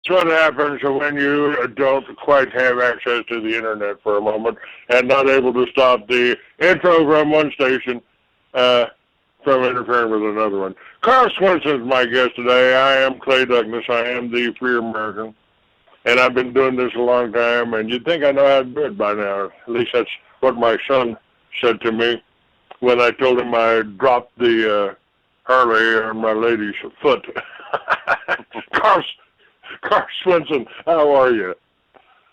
That's what happens when you don't quite have access to the internet for a moment and not able to stop the intro from one station from interfering with another one. Carl Swensson is my guest today. I am Clay Douglas. I am the Free American. And I've been doing this a long time, and you'd think I know how to do it by now. At least that's what my son said to me when I told him I dropped the Harley on my lady's foot. Carl Swensson, how are you?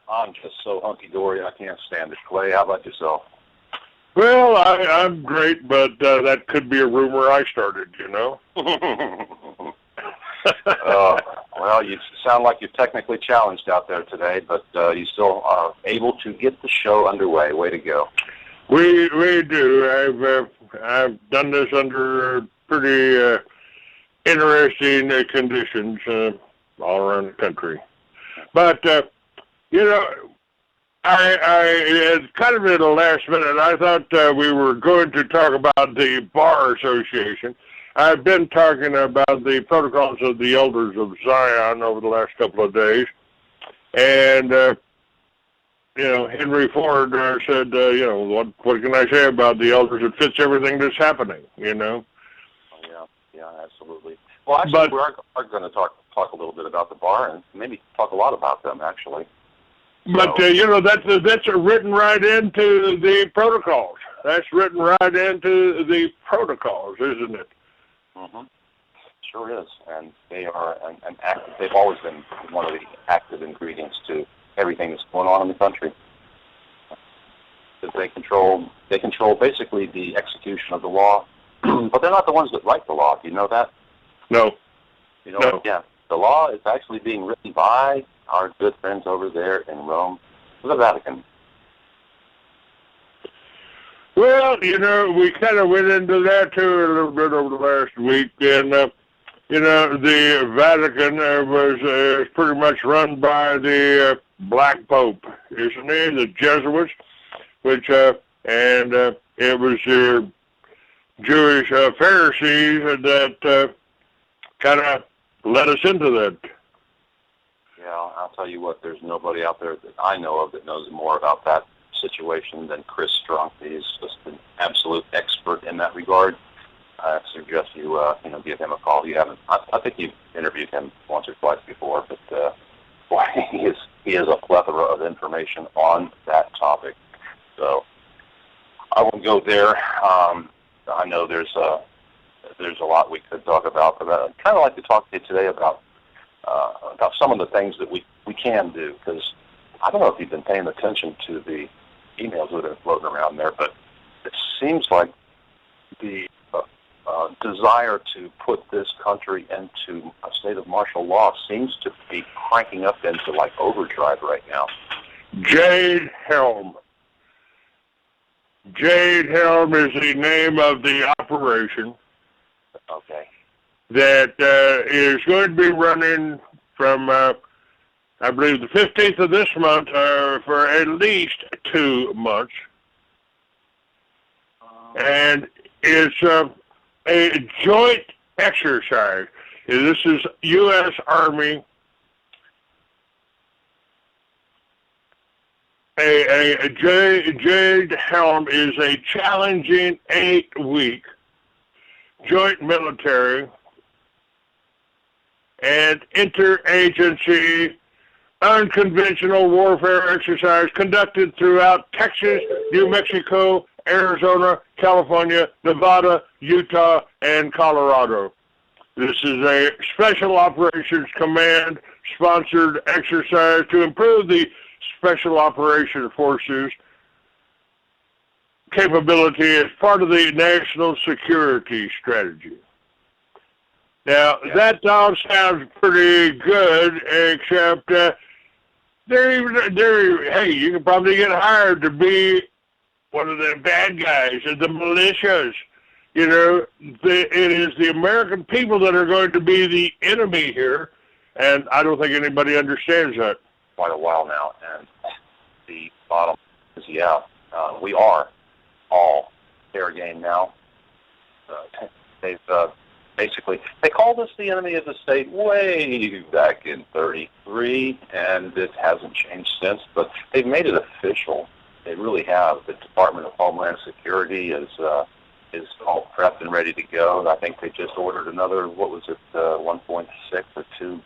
I'm just so hunky-dory, I can't stand it. Clay, how about yourself? Well, I'm great, but that could be a rumor I started, you know? Well, you sound like you're technically challenged out there today, but you still are able to get the show underway. Way to go. We do. I've done this under pretty interesting conditions all around the country. But, you know, I kind of at the last minute, I thought we were going to talk about the Bar Association. I've been talking about the protocols of the Elders of Zion over the last couple of days. And, you know, Henry Ford said, you know, what can I say about the Elders? It fits everything that's happening, you know? Yeah, absolutely. Well, actually, we are going to talk a little bit about the bar and maybe talk a lot about them, actually. But, you know, that's written right into the protocols. That's written right into the protocols, isn't it? Mm-hmm. Sure is. And they are they've always been one of the active ingredients to everything that's going on in the country. They control basically the execution of the law, but they're not the ones that write the law. Do you know that? No. You know, no. Yeah. The law is actually being written by our good friends over there in Rome, the Vatican. Well, you know, we kind of went into that too a little bit over the last week, and you know, the Vatican was pretty much run by the Black Pope, isn't he? The Jesuits, which and it was the Jewish Pharisees that kind of led us into that. Yeah, I'll tell you what, there's nobody out there that I know of that knows more about that situation than Chris Strunk. He's just an absolute expert in that regard. I suggest you give him a call. You haven't? I think you've interviewed him once or twice before, but boy, he is a plethora of information on that topic. So I won't go there. I know there's a lot we could talk about, but I'd kind of like to talk to you today about some of the things that we can do, because I don't know if you've been paying attention to the emails that are floating around there, but it seems like the desire to put this country into a state of martial law seems to be cranking up into like overdrive right now. Jade Helm. Jade Helm is the name of the operation. Okay. That is going to be running from, I believe, the 15th of this month for at least 2 months. And it's a joint exercise. This is U.S. Army. Jade Helm is a challenging 8-week joint military and interagency unconventional warfare exercise conducted throughout Texas, New Mexico, Arizona, California, Nevada, Utah, and Colorado. This is a Special Operations Command sponsored exercise to improve the Special Operations Forces capability as part of the national security strategy. Now, that all sounds pretty good, except hey, you can probably get hired to be one of the bad guys, the militias. You know, it is the American people that are going to be the enemy here, and I don't think anybody understands that. Quite a while now, and the bottom is, we are all fair game now. They've basically, they called us the enemy of the state way back in '33, and it hasn't changed since. But they've made it official. They really have. The Department of Homeland Security is all prepped and ready to go. I think they just ordered another, 1.6 or 2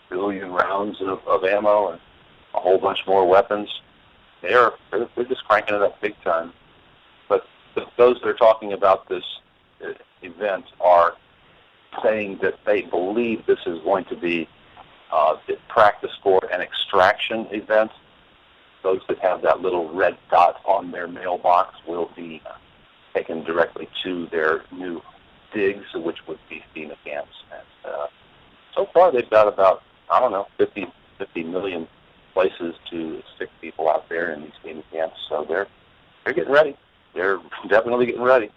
billion rounds of ammo and a whole bunch more weapons. They're just cranking it up big time. But those that are talking about this event are saying that they believe this is going to be the practice for an extraction event. Those that have that little red dot on their mailbox will be taken directly to their new digs, which would be FEMA camps. And so far, they've got about 50 million places to stick people out there in these FEMA camps. So they're getting ready. They're definitely getting ready.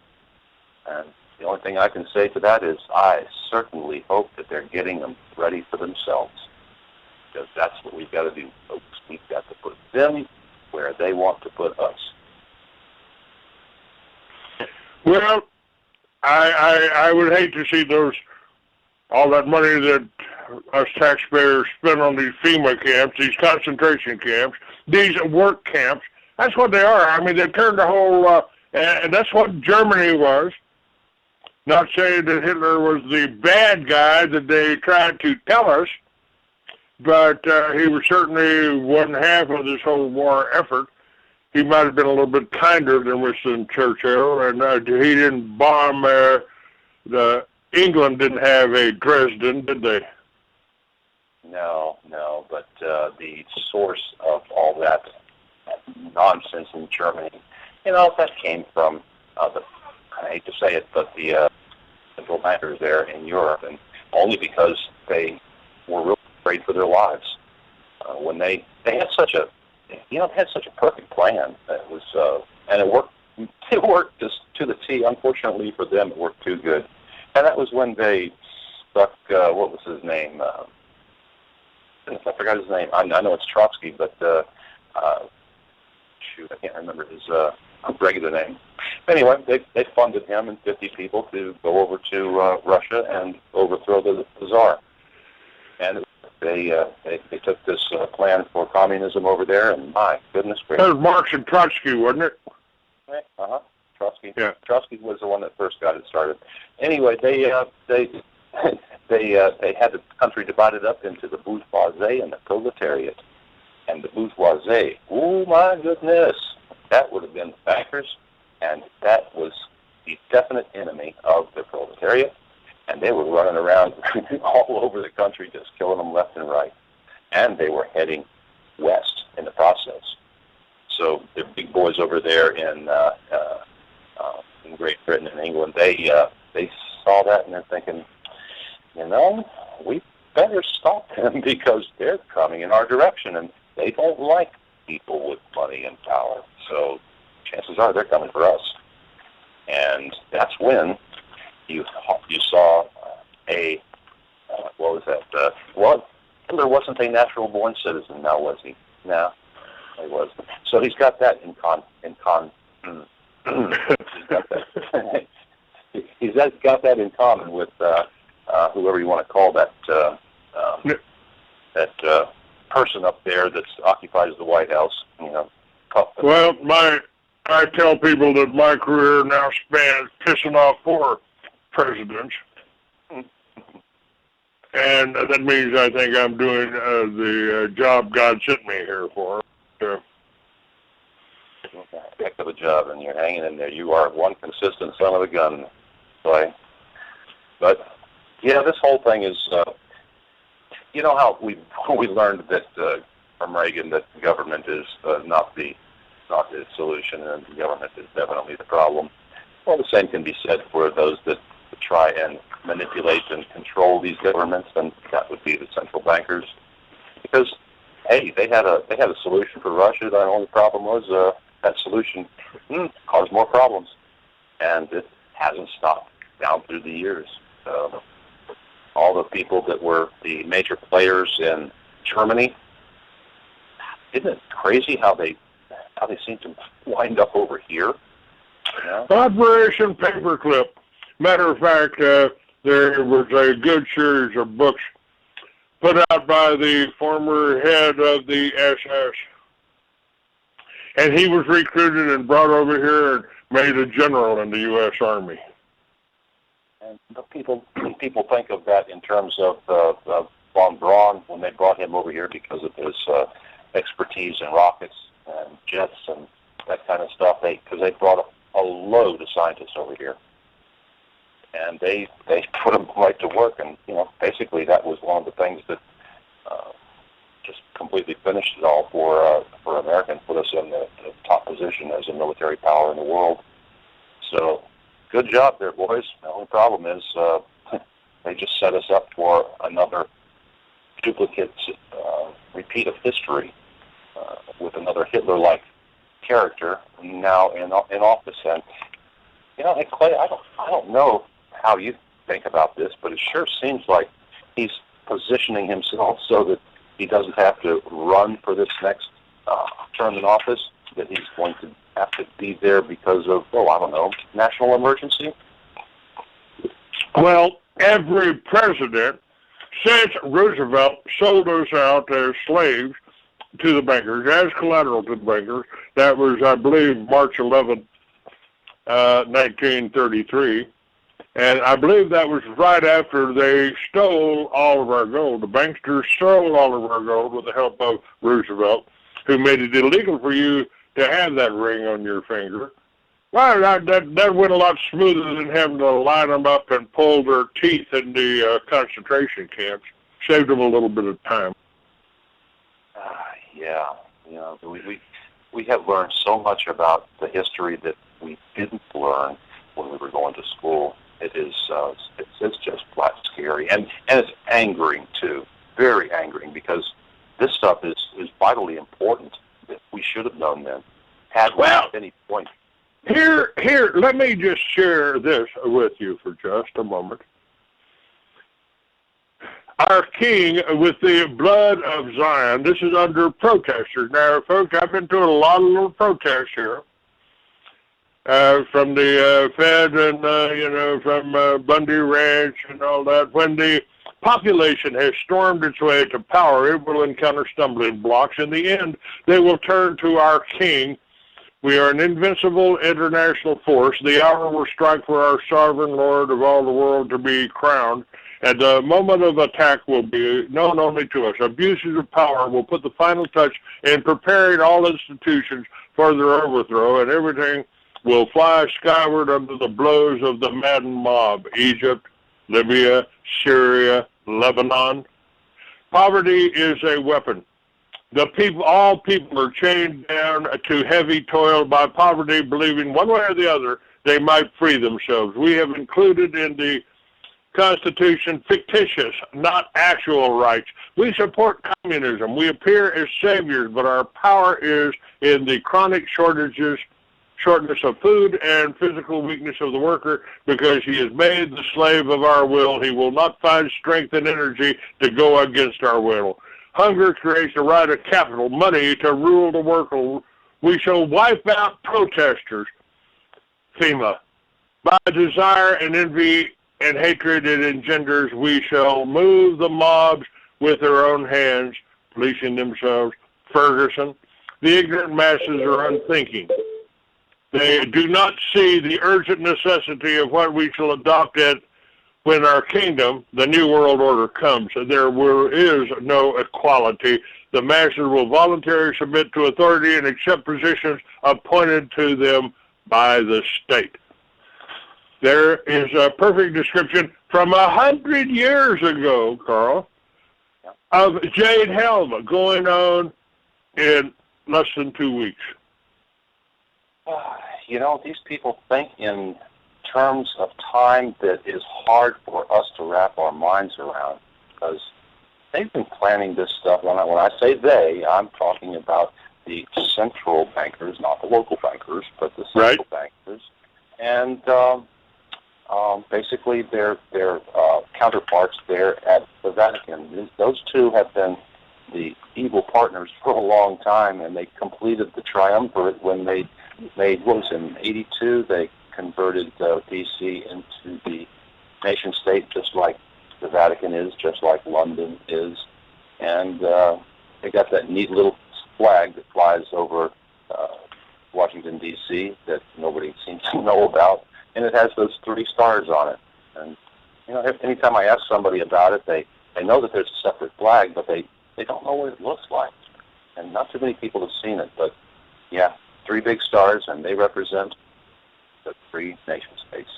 And the only thing I can say to that is I certainly hope that they're getting them ready for themselves, because that's what we've got to do, folks. We've got to put them where they want to put us. Well, I would hate to see all that money that us taxpayers spend on these FEMA camps, these concentration camps, these work camps. That's what they are. I mean, they turned the whole, and that's what Germany was. Not saying that Hitler was the bad guy that they tried to tell us, but he was certainly one half of this whole war effort. He might have been a little bit kinder than Winston Churchill, and he didn't bomb England didn't have a Dresden, did they? No, but the source of all that nonsense in Germany, that came from I hate to say it, but the central bankers there in Europe, and only because they were really afraid for their lives. When they had such a perfect plan. It was and it worked. It worked just to the T. Unfortunately for them, it worked too good. And that was when they stuck. What was his name? I forgot his name. I know it's Trotsky, but I can't remember his regular name. Anyway, they funded him and 50 people to go over to Russia and overthrow the Tsar. And they took this plan for communism over there, and my goodness gracious. That was Marx and Trotsky, wasn't it? Trotsky. Yeah. Trotsky was the one that first got it started. Anyway, they had the country divided up into the bourgeoisie and the proletariat. And the bourgeoisie, oh my goodness, that would have been the bankers, and that was the definite enemy of the proletariat. And they were running around all over the country, just killing them left and right. And they were heading west in the process. So the big boys over there in Great Britain and England, they saw that and they're thinking, we better stop them because they're coming in our direction, and they don't like people with money and power. So chances are they're coming for us. And that's when you saw what was that? Hitler wasn't a natural-born citizen, now was he? No, he wasn't. So he's got that he's got that in common with whoever you want to call that person up there that occupies the White House. Well, I tell people that my career now spans pissing off 4 presidents. And that means I think I'm doing the job God sent me here for. Heck of a job, and you're hanging in there. You are one consistent son of a gun, boy. But yeah, this whole thing is. How we learned that from Reagan that the government is not the solution, and the government is definitely the problem. Well, the same can be said for those that try and manipulate and control these governments, and that would be the central bankers. Because hey, they had a solution for Russia. The only problem was that solution caused more problems, and it hasn't stopped down through the years. All the people that were the major players in Germany, isn't it crazy how they seem to wind up over here? Operation Paperclip. Matter of fact, there was a good series of books put out by the former head of the SS. And he was recruited and brought over here and made a general in the U.S. Army. And people think of that in terms of von Braun when they brought him over here because of his expertise in rockets and jets and that kind of stuff. Because they brought a load of scientists over here, and they put them right to work. And basically that was one of the things that just completely finished it all for America and put us in the top position as a military power in the world. So, good job there, boys. The only problem is they just set us up for another duplicate repeat of history with another Hitler-like character now in office. And hey, Clay, I don't know how you think about this, but it sure seems like he's positioning himself so that he doesn't have to run for this next term in office, that he's going to have to be there because of, I don't know, national emergency? Well, every president since Roosevelt sold us out as slaves to the bankers, as collateral to the bankers. That was, I believe, March 11th, 1933. And I believe that was right after they stole all of our gold. The banksters stole all of our gold with the help of Roosevelt, who made it illegal for you to have that ring on your finger. Well, that went a lot smoother than having to line them up and pull their teeth in the concentration camps. Saved them a little bit of time. Yeah. We have learned so much about the history that we didn't learn when we were going to school. It's just flat scary, and it's angering too, very angering, because this stuff is vitally important that we should have known then, had we at any point. Here, let me just share this with you for just a moment. Our king with the blood of Zion, this is under protesters. Now, folks, I've been to a lot of little protests here. From the Fed and, from Bundy Ranch and all that. When the population has stormed its way to power, it will encounter stumbling blocks. In the end, they will turn to our king. We are an invincible international force. The hour will strike for our sovereign Lord of all the world to be crowned. And the moment of attack will be known only to us. Abuses of power will put the final touch in preparing all institutions for their overthrow, and everything will fly skyward under the blows of the maddened mob. Egypt, Libya, Syria, Lebanon. Poverty is a weapon. All people are chained down to heavy toil by poverty, believing one way or the other they might free themselves. We have included in the Constitution fictitious, not actual rights. We support communism. We appear as saviors, but our power is in the chronic shortness of food and physical weakness of the worker, because he is made the slave of our will. He will not find strength and energy to go against our will. Hunger creates the right of capital, money to rule the worker. We shall wipe out protesters, FEMA. By desire and envy and hatred it engenders, we shall move the mobs with their own hands, policing themselves. Ferguson. The ignorant masses are unthinking. They do not see the urgent necessity of what we shall adopt when our kingdom, the New World Order, comes. There is no equality. The masses will voluntarily submit to authority and accept positions appointed to them by the state. There is a perfect description from 100 years ago, Carl, of Jade Helm going on in less than 2 weeks. These people think in terms of time that is hard for us to wrap our minds around, because they've been planning this stuff. When I say they, I'm talking about the central bankers, not the local bankers, but the central bankers, and basically their counterparts there at the Vatican. Those two have been the evil partners for a long time, and they completed the triumvirate when they made, what was it, in 82, they converted D.C. into the nation state, just like the Vatican is, just like London is, and they got that neat little flag that flies over Washington, D.C. that nobody seems to know about, and it has those 3 stars on it. And anytime I ask somebody about it, they know that there's a separate flag, but they don't know what it looks like. And not too many people have seen it, but yeah, 3 big stars, and they represent the 3 nation states.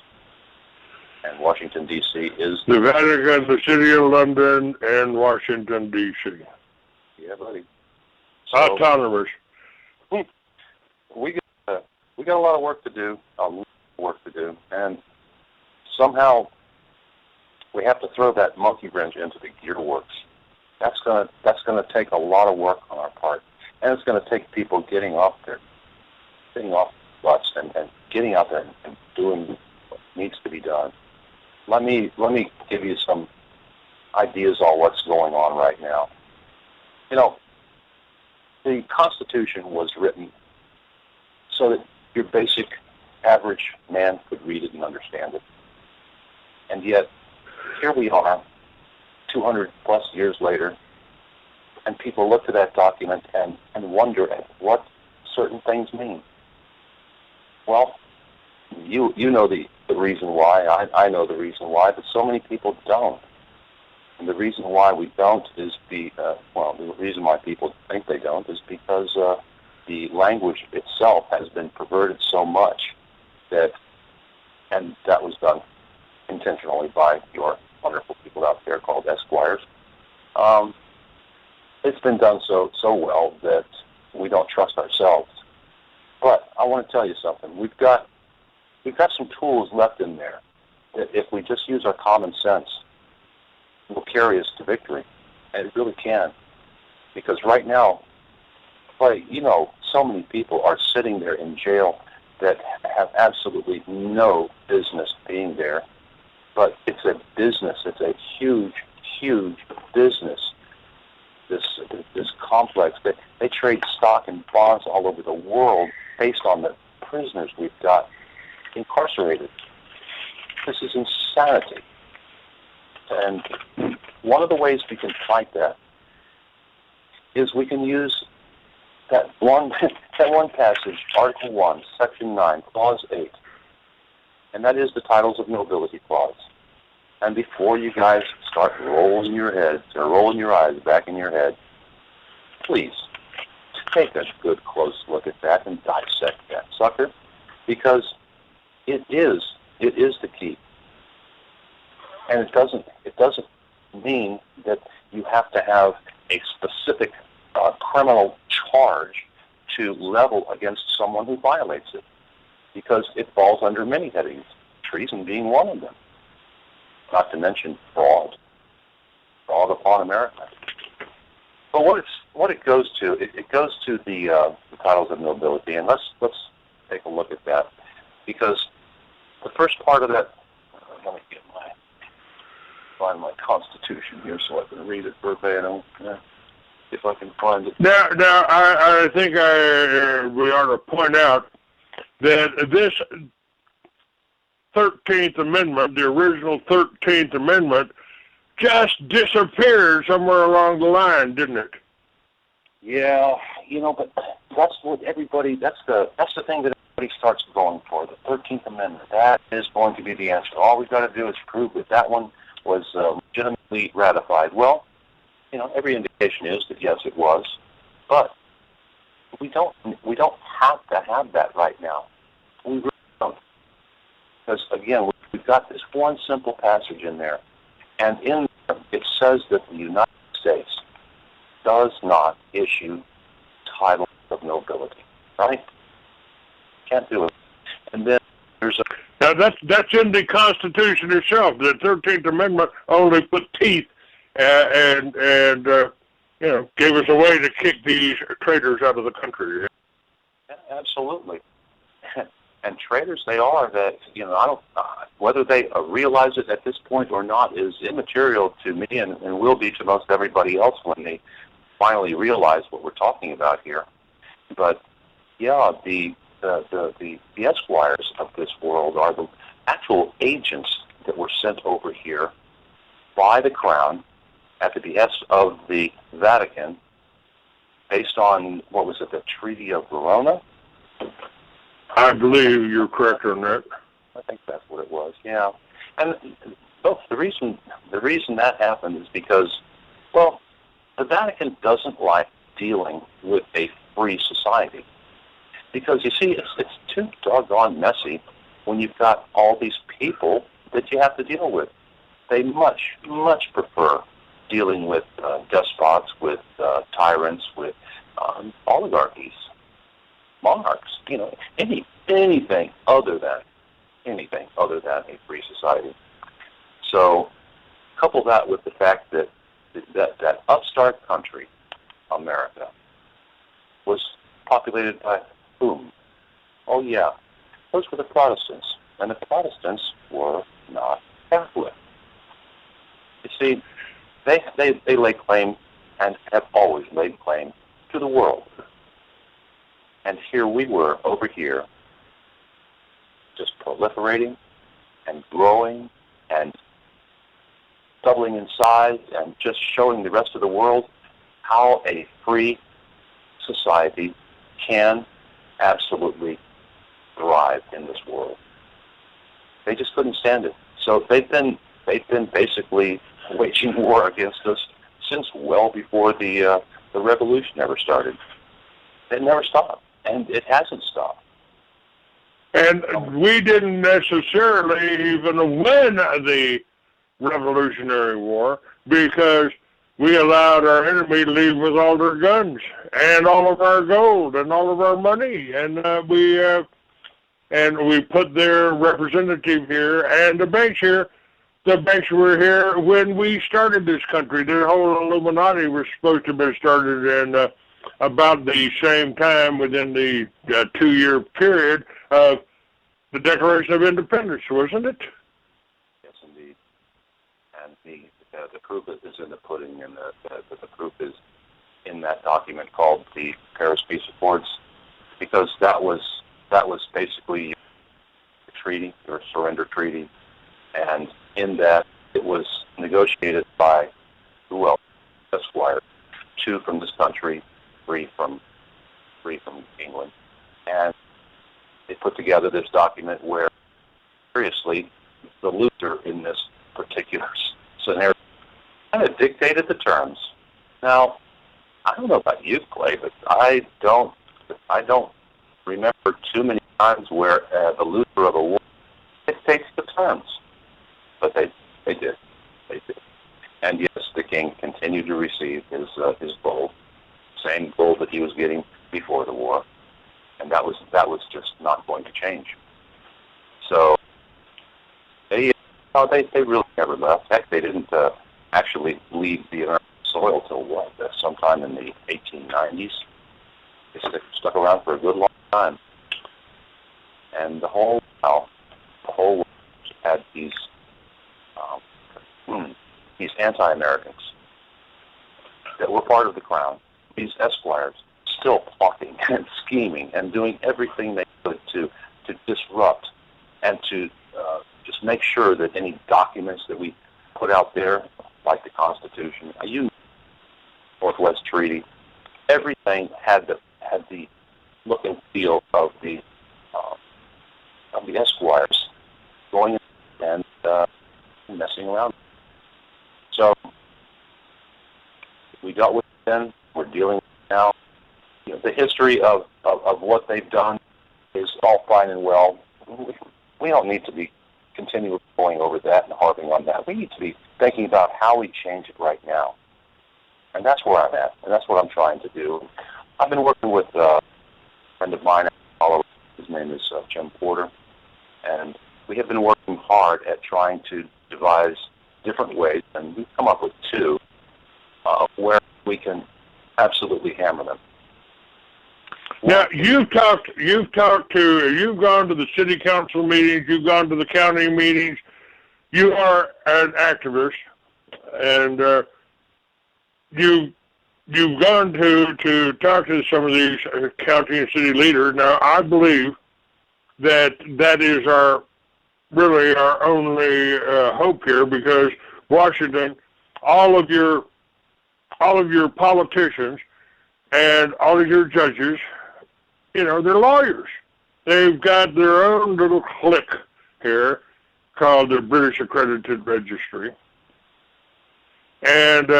And Washington, D.C. is the Vatican, the City of London, and Washington, D.C. Yeah, buddy. So, autonomous. We got a lot of work to do, and somehow we have to throw that monkey wrench into the gearworks. That's gonna take a lot of work on our part, and it's gonna take people getting off butts and getting out there and doing what needs to be done. Let me give you some ideas on what's going on right now. The Constitution was written so that your basic average man could read it and understand it. And yet, here we are, 200 plus years later, and people look to that document and wonder at what certain things mean. Well, you know the reason why, I know the reason why, but so many people don't. And the reason why we don't is the reason why people think they don't is because the language itself has been perverted so much and that was done intentionally by your wonderful people out there called Esquires. It's been done so well that we don't trust ourselves. But I want to tell you something. We've got some tools left in there that if we just use our common sense, will carry us to victory. And it really can. Because right now, so many people are sitting there in jail that have absolutely no business being there. But it's a business. It's a huge, huge business. This complex. They trade stock and bonds all over the world based on the prisoners we've got incarcerated. This is insanity. And one of the ways we can fight that is we can use that one passage, Article 1, Section 9, Clause 8, and that is the Titles of Nobility Clause. And before you guys start rolling your heads or rolling your eyes back in your head, please take a good close look at that and dissect that sucker, because it is the key. And it doesn't mean that you have to have a specific criminal charge to level against someone who violates it, because it falls under many headings, treason being one of them. Not to mention fraud upon America. But what it goes to, it goes to the titles of nobility, and let's take a look at that, because the first part of that. Let me find my Constitution here so I can read it verbatim. If I can find it. Now, I think we ought to point out that this 13th Amendment, the original 13th Amendment, just disappeared somewhere along the line, didn't it? Yeah, but that's what that's the thing that everybody starts going for, the 13th Amendment. That is going to be the answer. All we've got to do is prove that one was legitimately ratified. Well, every indication is that yes, it was, but we don't have to have that right now. We really don't, because again, we've got this one simple passage in there, and in there it says that the United States does not issue titles of nobility. Right? Can't do it. And then there's a now that's in the Constitution itself. The 13th Amendment only put teeth and gave us a way to kick these traitors out of the country. Absolutely. And traitors they are. That I don't whether they realize it at this point or not is immaterial to me, and will be to most everybody else when they finally realize what we're talking about here. But yeah, the Esquires of this world are the actual agents that were sent over here by the Crown at the behest of the Vatican, based on, what was it, the Treaty of Verona? I believe you're correct on that. I think that's what it was, yeah. And the reason that happened is because, well, the Vatican doesn't like dealing with a free society. Because, you see, it's too doggone messy when you've got all these people that you have to deal with. They much, much prefer dealing with despots, with tyrants, with oligarchies, monarchs, anything other than a free society. So couple that with the fact that that upstart country, America, was populated by whom? Oh yeah, those were the Protestants, and the Protestants were not Catholic. You see, they lay claim and have always laid claim to the world. And here we were over here, just proliferating and growing and doubling in size and just showing the rest of the world how a free society can absolutely thrive in this world. They just couldn't stand it. So they've been basically waging war against us since well before the revolution ever started. It never stopped, and it hasn't stopped. And we didn't necessarily even win the Revolutionary War because we allowed our enemy to leave with all their guns and all of our gold and all of our money, and we put their representative here and the banks here. The banks were here when we started this country. The whole Illuminati was supposed to have been started in about the same time within the 2-year period of the Declaration of Independence, wasn't it? Yes, indeed. And the proof is in the pudding, and the proof is in that document called the Paris Peace Accords, because that was basically a treaty, or surrender treaty, and in that it was negotiated by, well, Esquire, 2 from this country, 3 from England, and they put together this document where, seriously, the loser in this particular scenario kind of dictated the terms. Now, I don't know about you, Clay, but I don't remember too many times where the loser of a war dictates the terms. But they did. And yes, the king continued to receive his gold, same gold that he was getting before the war, and that was just not going to change. So they really never left. Heck, they didn't actually leave the American soil till what? Sometime in the 1890s. They stuck around for a good long time, and the whole world had these anti-Americans that were part of the Crown, these esquires, still plotting and scheming and doing everything they could to disrupt and to just make sure that any documents that we put out there, like the Constitution, Northwest Treaty, everything had the look and feel of the esquires going and messing around. So we dealt with it then. We're dealing with it now. The history of what they've done is all fine and well. We don't need to be continually going over that and harping on that. We need to be thinking about how we change it right now. And that's where I'm at, and that's what I'm trying to do. I've been working with a friend of mine, his name is Jim Porter, and we have been working hard at trying to devise different ways, and we've come up with 2 where we can absolutely hammer them. Now, you've gone to the city council meetings, you've gone to the county meetings, you are an activist, and you've gone to talk to some of these county and city leaders. Now, I believe that is our really our only hope here, because Washington, all of your politicians and all of your judges, they're lawyers. They've got their own little clique here called the British Accredited Registry. And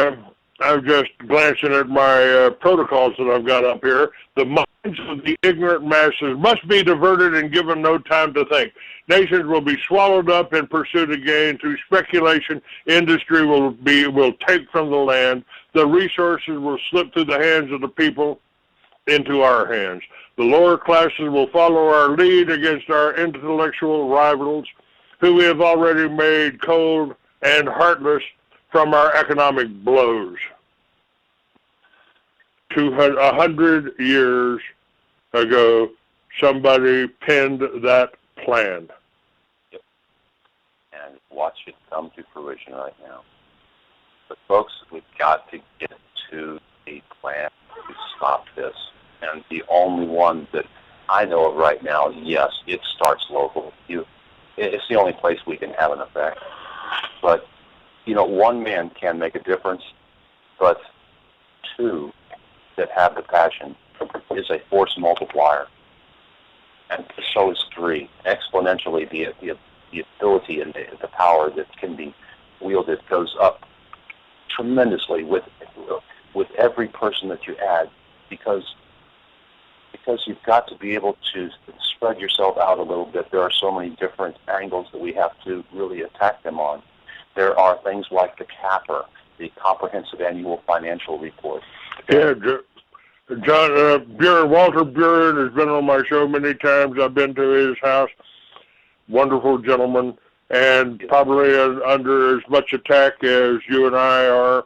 I'm just glancing at my protocols that I've got up here. The minds of the ignorant masses must be diverted and given no time to think. Nations will be swallowed up in pursuit of gain. Through speculation, industry will take from the land. The resources will slip through the hands of the people into our hands. The lower classes will follow our lead against our intellectual rivals, who we have already made cold and heartless from our economic blows. 100 years ago, somebody penned that plan. Yep. And watch it come to fruition right now. But folks, we've got to get to a plan to stop this. And the only one that I know of right now, yes, it starts local. It's the only place we can have an effect. But, one man can make a difference, but two that have the passion is a force multiplier. And so is three. Exponentially, the ability and the power that can be wielded goes up tremendously with every person that you add, because you've got to be able to spread yourself out a little bit. There are so many different angles that we have to really attack them on. There are things like the CAPR, the Comprehensive Annual Financial Report. Yeah, John Buren, Walter Buren has been on my show many times. I've been to his house. Wonderful gentleman, and probably under as much attack as you and I are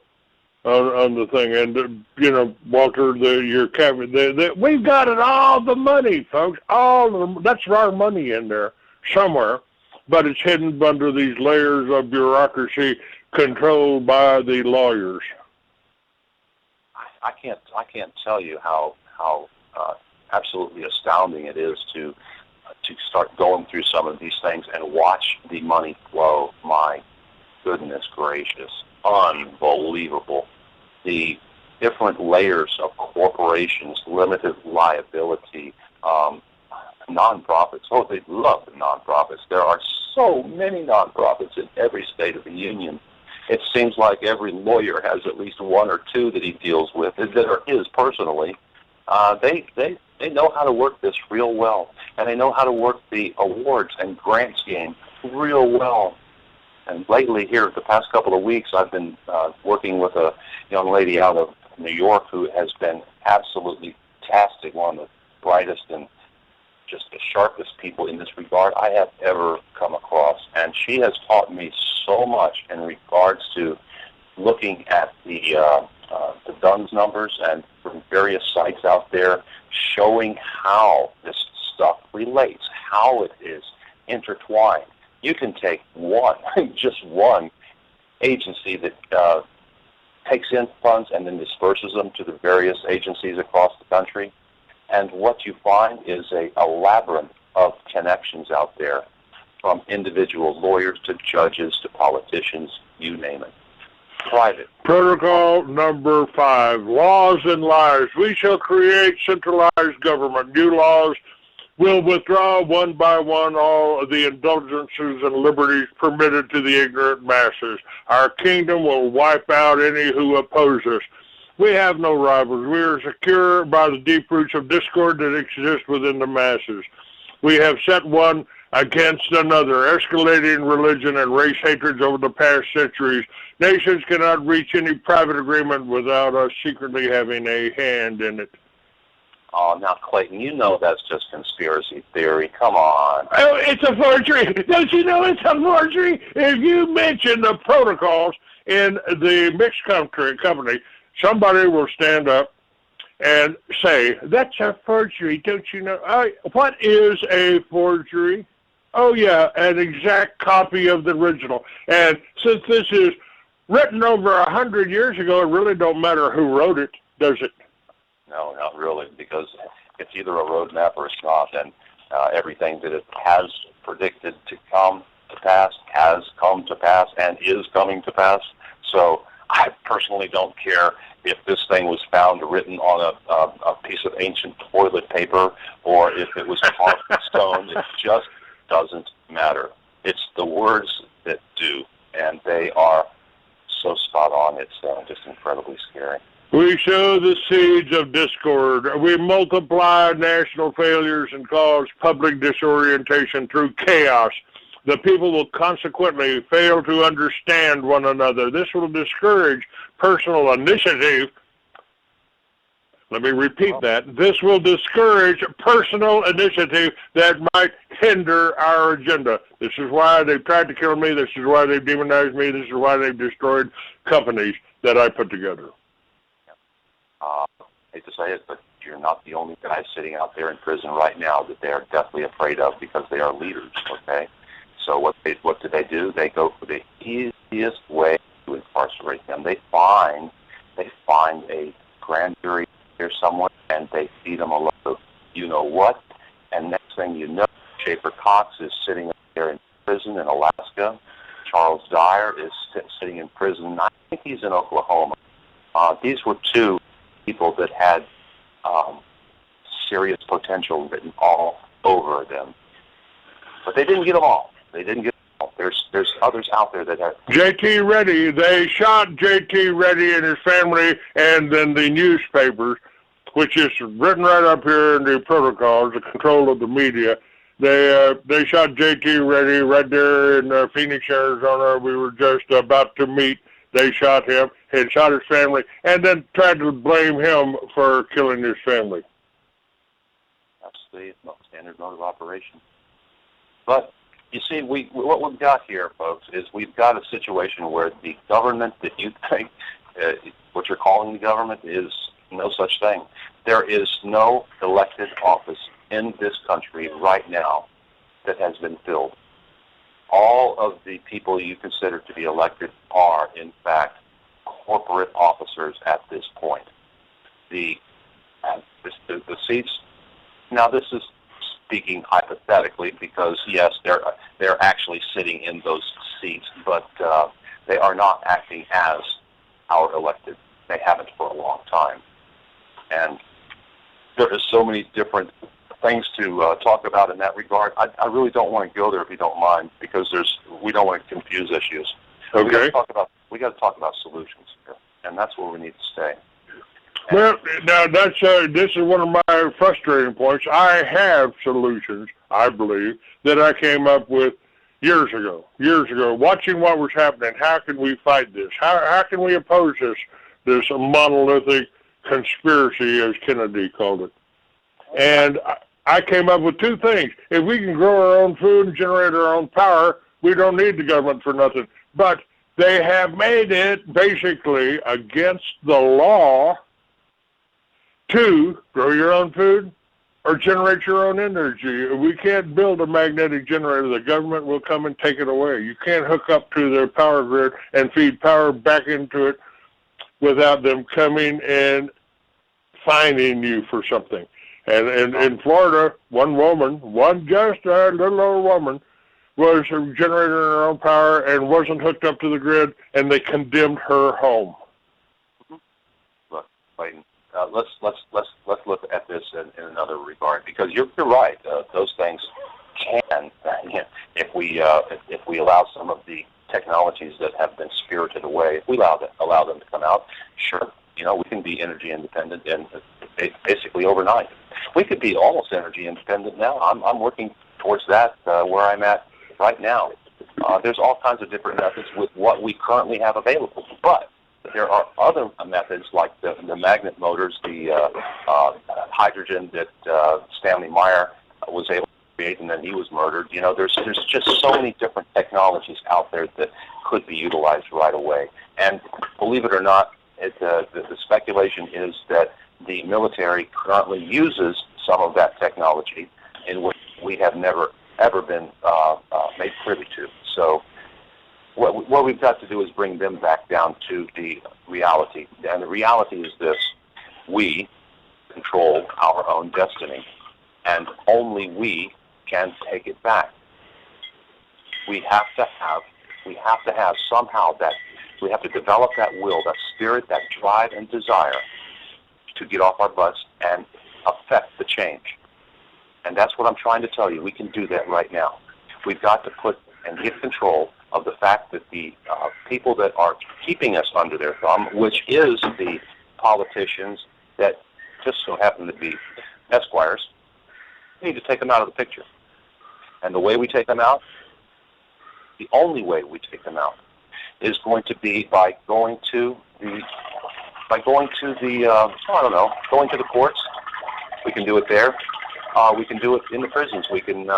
on the thing. And Walter, your cabinet, we've got it all, the money, folks. That's our money in there somewhere, but it's hidden under these layers of bureaucracy controlled by the lawyers. I can't tell you how absolutely astounding it is to start going through some of these things and watch the money flow. My goodness gracious, unbelievable. The different layers of corporations, limited liability, nonprofits. Oh, they love the nonprofits. There are so many nonprofits in every state of the union. It seems like every lawyer has at least one or two that he deals with that are his personally. They know how to work this real well, and they know how to work the awards and grants game real well. And lately here, the past couple of weeks, I've been working with a young lady out of New York who has been absolutely fantastic, one of the brightest and just the sharpest people in this regard I have ever come across. And she has taught me so much in regards to looking at the DUNS numbers and from various sites out there, showing how this stuff relates, how it is intertwined. You can take just one agency that takes in funds and then disperses them to the various agencies across the country, and what you find is a labyrinth of connections out there, from individual lawyers to judges to politicians, you name it. Private. Protocol number 5, laws and lies. We shall create centralized government. New laws will withdraw one by one all of the indulgences and liberties permitted to the ignorant masses. Our kingdom will wipe out any who oppose us. We have no rivals. We are secure by the deep roots of discord that exist within the masses. We have set one against another, escalating religion and race hatreds over the past centuries. Nations cannot reach any private agreement without us secretly having a hand in it. Oh, now, Clayton, you know that's just conspiracy theory. Come on. Oh, it's a forgery. Don't you know it's a forgery? If you mention the protocols in the mixed company, somebody will stand up and say, that's a forgery. Don't you know? What is a forgery? Oh, yeah, an exact copy of the original. And since this is written over 100 years ago, it really don't matter who wrote it, does it? No, not really, because it's either a roadmap or it's not. And Everything that it has predicted to come to pass has come to pass and is coming to pass. So I personally don't care if this thing was found written on a piece of ancient toilet paper or if it was carved in stone. It just doesn't matter. It's the words that do, and they are so spot on. It's just incredibly scary. We sow the seeds of discord. We multiply national failures and cause public disorientation through chaos. The people will consequently fail to understand one another. This will discourage personal initiative. Let me repeat that. This will discourage personal initiative that might hinder our agenda. This is why they've tried to kill me. This is why they've demonized me. This is why they've destroyed companies that I put together. I hate to say it, but you're not the only guy sitting out there in prison right now that they are deathly afraid of because they are leaders, okay? So what do they do? They go for the easiest way to incarcerate them. They find a grand jury or someone, and they feed them a load of you-know-what, and next thing you know, Schaefer Cox is sitting up there in prison in Alaska. Charles Dyer is sitting in prison. I think he's in Oklahoma. These were two people that had serious potential written all over them. But they didn't get them all. There's others out there that have... J.T. Reddy, they shot J.T. Reddy and his family, and then the newspapers, which is written right up here in the protocols, the control of the media. They shot J.T. Reddy right there in Phoenix, Arizona. We were just about to meet. They shot him, had shot his family, and then tried to blame him for killing his family. That's the standard mode of operation. But, you see, what we've got here, folks, is we've got a situation where the government that you think, what you're calling the government, is no such thing. There is no elected office in this country right now that has been filled. All of the people you consider to be elected are, in fact, corporate officers at this point. The seats, now this is speaking hypothetically because, yes, they're actually sitting in those seats, but they are not acting as our elected. They haven't for a long time. And there are so many different things to talk about in that regard. I really don't want to go there if you don't mind, because we don't want to confuse issues. Okay. We got to talk about solutions here, and that's where we need to stay. Well, now this is one of my frustrating points. I have solutions, I believe, that I came up with years ago, watching what was happening. How can we fight this? How can we oppose this monolithic conspiracy, as Kennedy called it? And I came up with two things. If we can grow our own food and generate our own power, we don't need the government for nothing. But they have made it basically against the law to grow your own food or generate your own energy. We can't build a magnetic generator. The government will come and take it away. You can't hook up to their power grid and feed power back into it without them coming and fining you for something. And in Florida, one just a little old woman, was generating her own power and wasn't hooked up to the grid, and they condemned her home. Look, Clayton, let's look at this in another regard, because you're right. Those things can, if we allow some of the technologies that have been spirited away, if we allow them to come out, sure, we can be energy independent and basically overnight. We could be almost energy independent now. I'm working towards that where I'm at right now. There's all kinds of different methods with what we currently have available, but there are other methods like the magnet motors, the hydrogen that Stanley Meyer was able to create, and then he was murdered. There's just so many different technologies out there that could be utilized right away. And believe it or not, the speculation is that the military currently uses some of that technology in which we have never ever been made privy to. So what we've got to do is bring them back down to the reality. And the reality is this: we control our own destiny, and only we can take it back. We have to have somehow that we have to develop that will, that spirit, that drive and desire to get off our butts and affect the change. And that's what I'm trying to tell you. We can do that right now. We've got to put and get control of the fact that the people that are keeping us under their thumb, which is the politicians that just so happen to be esquires, we need to take them out of the picture. And the way we take them out, the only way we take them out, is going to be by going to the going to the courts. We can do it there. We can do it in the prisons. We can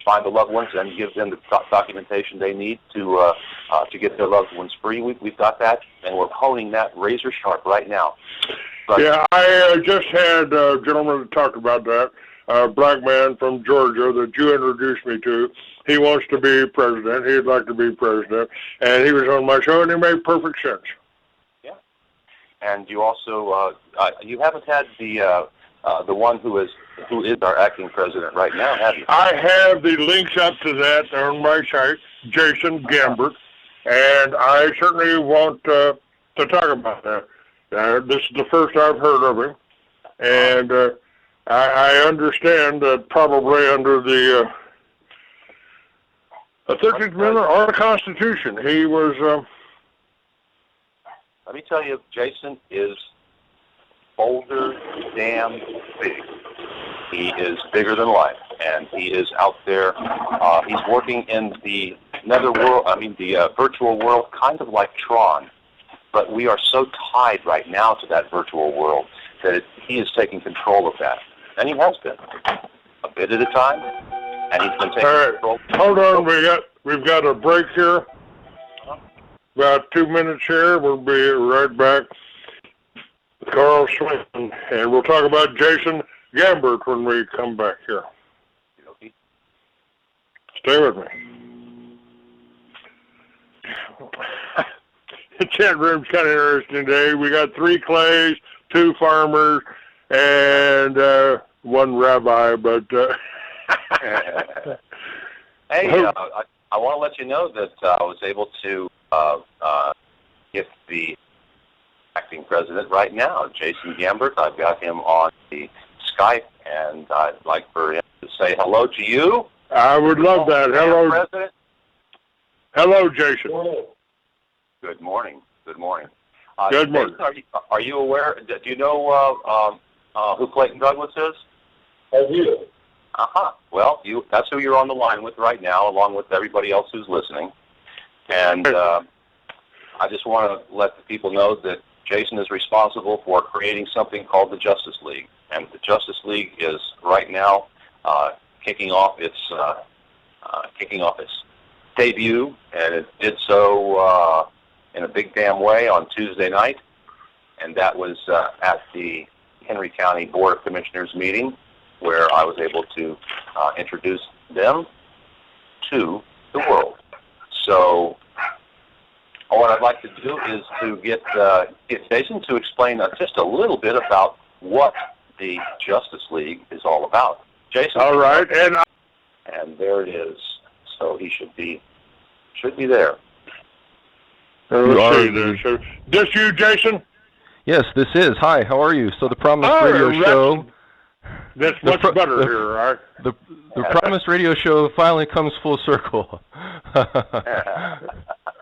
find the loved ones and give them the documentation they need to get their loved ones free. We've got that, and we're honing that razor sharp right now. But yeah, I just had a gentleman talk about that, a black man from Georgia that you introduced me to. He wants to be president. He'd like to be president. And he was on my show, and it made perfect sense. Yeah. And you also, you haven't had the one who is our acting president right now, have you? I have the links up to that on my site, Jason Gambert, and I certainly want to talk about that. This is the first I've heard of him, and I understand that probably under the 13th Amendment or the Constitution, he was... Let me tell you, Jason is older, damn big. He is bigger than life, and he is out there. He's working in the the virtual world, kind of like Tron. But we are so tied right now to that virtual world that he is taking control of that, and he has been a bit at a time. And he's been taking control. Hold on, we've got a break here. About 2 minutes here. We'll be right back. Carl Swensson, and we'll talk about Jason Gambert when we come back here. Stay with me. The chat room's kind of interesting today. We got 3 Clays, 2 farmers, and 1 rabbi, but... Hey, I want to let you know that I was able to get the acting president right now, Jason Gambert. I've got him on the Skype, and I'd like for him to say hello to you. I would love that. Hello, President. Hello, Jason. Good morning. Good morning. Good morning. Jason, are you aware? Do you know who ClayDouglas is? I do. Well, that's who you're on the line with right now, along with everybody else who's listening. And I just want to let the people know that Jason is responsible for creating something called the Justice League. And the Justice League is right now kicking off its debut, and it did so in a big damn way on Tuesday night. And that was at the Henry County Board of Commissioners meeting, where I was able to introduce them to the world. So what I'd like to do is to get Jason to explain just a little bit about what the Justice League is all about. Jason. All right, and there it is. So he should be there. Let's see this. This you, Jason? Yes, this is. Hi, how are you? So the Promise Radio Show... That's much better here, right? The Promise Radio Show finally comes full circle.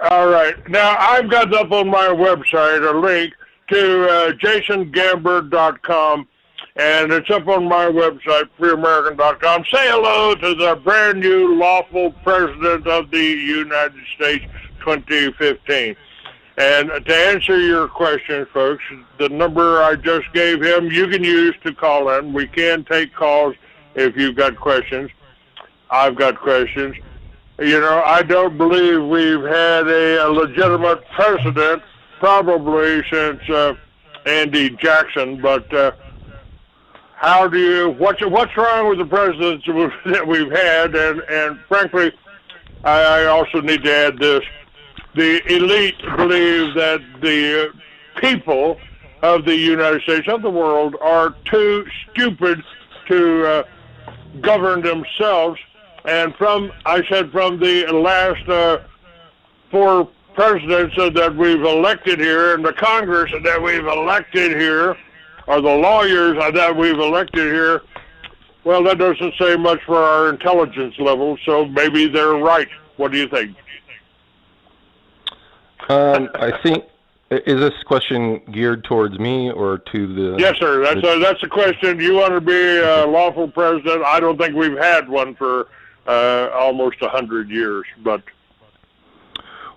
All right. Now, I've got up on my website a link to jasongambert.com, and it's up on my website, freeamerican.com. Say hello to the brand new lawful President of the United States 2015. And to answer your question, folks, the number I just gave him, you can use to call in. We can take calls if you've got questions. I've got questions. You know, I don't believe we've had a legitimate president probably since Andy Jackson, but what's wrong with the presidents that we've had? And frankly, I also need to add this. The elite believe that the people of the United States, of the world, are too stupid to govern themselves. And from the last 4 presidents that we've elected here, and the Congress that we've elected here, or the lawyers that we've elected here, well, that doesn't say much for our intelligence level, so maybe they're right. What do you think? I think, is this question geared towards me or to the... Yes, sir. That's a question. You want to be a lawful president? I don't think we've had one for almost 100 years, but...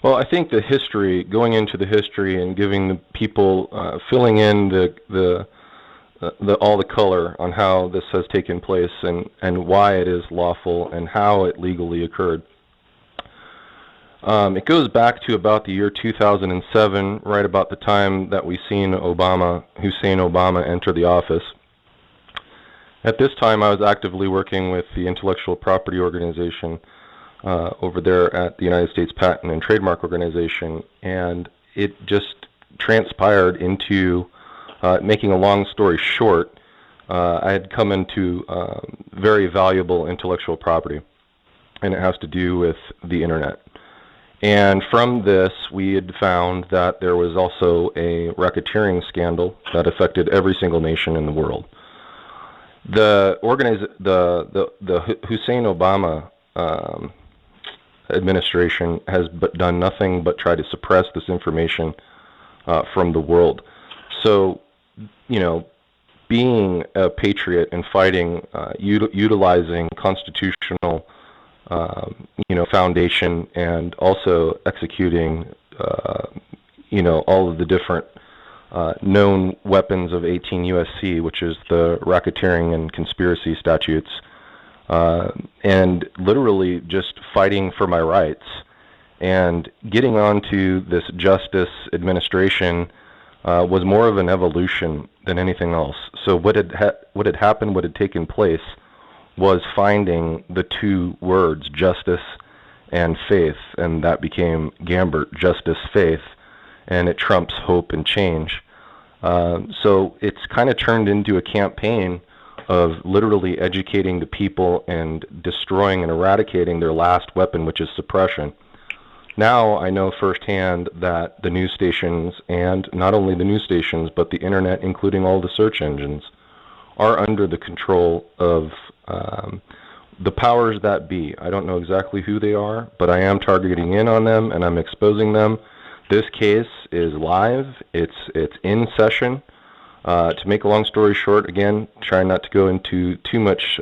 Well, I think the history, going into the history and giving the people, filling in all the color on how this has taken place and why it is lawful and how it legally occurred. It goes back to about the year 2007, right about the time that we seen Hussein Obama enter the office. At this time, I was actively working with the Intellectual Property Organization over there at the United States Patent and Trademark Organization, and it just transpired into, making a long story short, I had come into very valuable intellectual property, and it has to do with the internet. And from this, we had found that there was also a racketeering scandal that affected every single nation in the world. The Hussein Obama administration has done nothing but try to suppress this information from the world. So, being a patriot and fighting, utilizing constitutional foundation, and also executing, all of the different known weapons of 18 USC, which is the racketeering and conspiracy statutes, and literally just fighting for my rights and getting onto this justice administration was more of an evolution than anything else. So what had happened, what had taken place, was finding the 2 words, justice and faith, and that became Gambert, justice, faith, and it trumps hope and change. So it's kind of turned into a campaign of literally educating the people and destroying and eradicating their last weapon, which is suppression. Now I know firsthand that the news stations, and not only the news stations, but the internet, including all the search engines, are under the control of the powers that be. I don't know exactly who they are, but I am targeting in on them, and I'm exposing them. This case is live. It's in session. To make a long story short, again, trying not to go into too much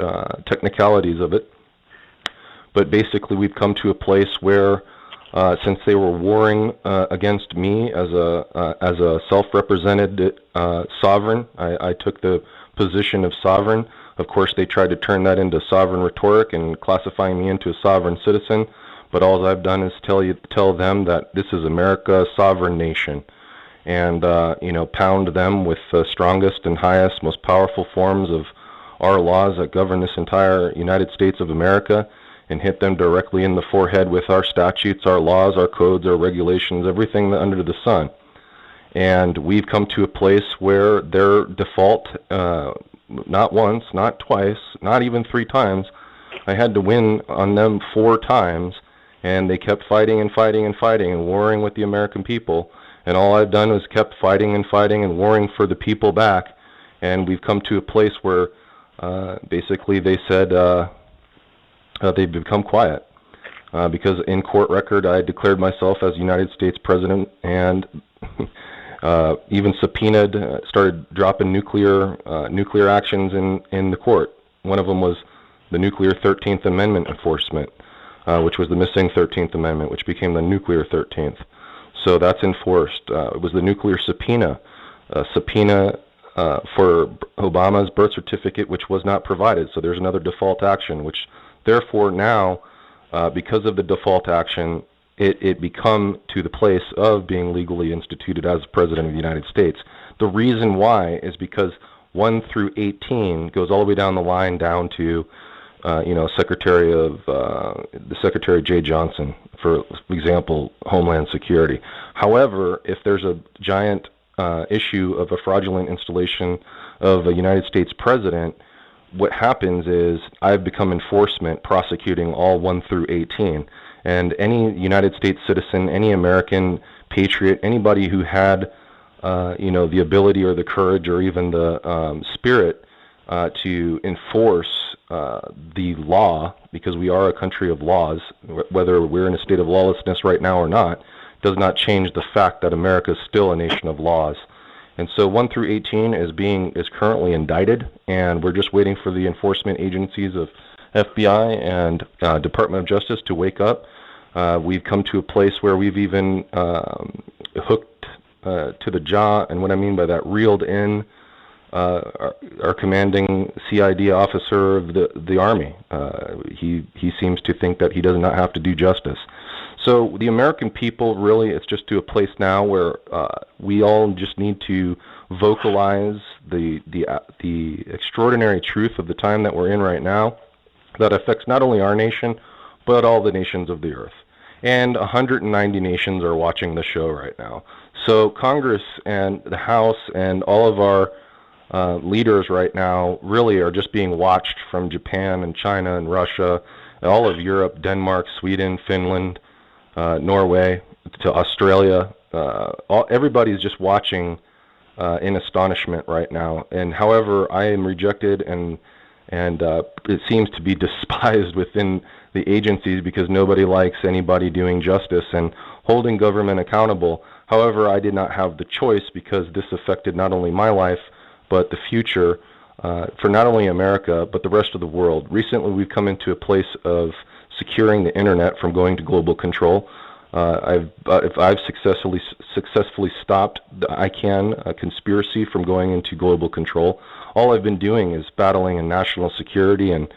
technicalities of it, but basically we've come to a place where, since they were warring against me as a self-represented sovereign, I took the position of sovereign. Of course, they tried to turn that into sovereign rhetoric and classifying me into a sovereign citizen. But all I've done is tell them that this is America, a sovereign nation, and pound them with the strongest and highest, most powerful forms of our laws that govern this entire United States of America, and hit them directly in the forehead with our statutes, our laws, our codes, our regulations, everything under the sun. And we've come to a place where their default, not once, not twice, not even 3 times, I had to win on them 4 times, and they kept fighting and fighting and fighting and warring with the American people. And all I've done is kept fighting and fighting and warring for the people back. And we've come to a place where basically they said they've become quiet. Because in court record I declared myself as United States President, and even subpoenaed, started dropping nuclear actions in the court. One of them was the nuclear 13th Amendment enforcement, which was the missing 13th Amendment, which became the nuclear 13th. So that's enforced. It was the nuclear subpoena, for Obama's birth certificate, which was not provided. So there's another default action, which therefore now, because of the default action, it become to the place of being legally instituted as President of the United States. The reason why is because 1 through 18 goes all the way down the line down to Secretary Jay Johnson, for example, Homeland Security. However, if there's a giant issue of a fraudulent installation of a United States president, what happens is I've become enforcement prosecuting all 1 through 18. And any United States citizen, any American patriot, anybody who had, the ability or the courage or even the spirit to enforce the law, because we are a country of laws, whether we're in a state of lawlessness right now or not, does not change the fact that America is still a nation of laws. And so 1 through 18 is currently indicted, and we're just waiting for the enforcement agencies of FBI and Department of Justice to wake up. We've come to a place where we've even hooked to the jaw, and what I mean by that, reeled in our commanding CID officer of the Army. He seems to think that he does not have to do justice. So the American people, really, it's just to a place now where we all just need to vocalize the extraordinary truth of the time that we're in right now, that affects not only our nation, but all the nations of the earth. And 190 nations are watching the show right now. So Congress and the House and all of our leaders right now really are just being watched from Japan and China and Russia, all of Europe, Denmark, Sweden, Finland, Norway, to Australia. Everybody's just watching in astonishment right now. And however, I am rejected and it seems to be despised within the agencies because nobody likes anybody doing justice and holding government accountable. However, I did not have the choice because this affected not only my life, but the future for not only America, but the rest of the world. Recently, we've come into a place of securing the internet from going to global control. I've successfully stopped the ICANN conspiracy from going into global control. All I've been doing is battling in national security and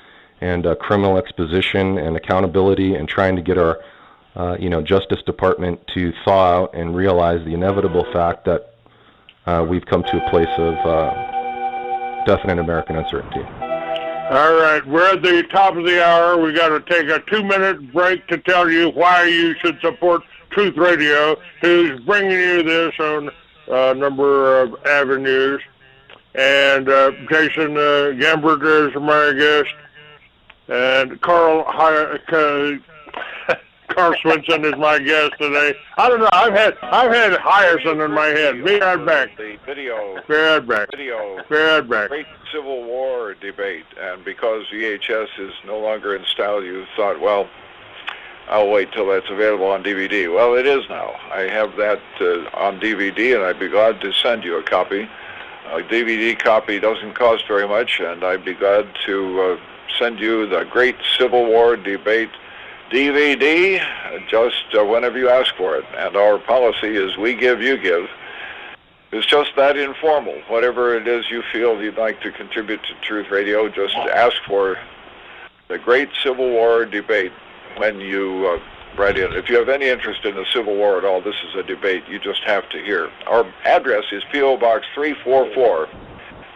criminal exposition and accountability, and trying to get our Justice Department to thaw out and realize the inevitable fact that we've come to a place of definite American uncertainty. All right, we're at the top of the hour. We got to take a 2-minute break to tell you why you should support Truth Radio, who's bringing you this on a number of avenues. And Jason Gambert is my guest, and Carl Swensson is my guest today. I don't know. I've had Hyacin in my head. Be right back. The video. Be right back. Video. Be right back. Great Civil War debate, and because VHS is no longer in style, you thought, well, I'll wait till that's available on DVD. Well, it is now. I have that on DVD, and I'd be glad to send you a copy. A DVD copy doesn't cost very much, and I'd be glad to send you the Great Civil War Debate DVD just whenever you ask for it. And our policy is we give, you give. It's just that informal. Whatever it is you feel you'd like to contribute to Truth Radio, just ask for the Great Civil War Debate when you write in. If you have any interest in the Civil War at all, this is a debate you just have to hear. Our address is P.O. Box 344,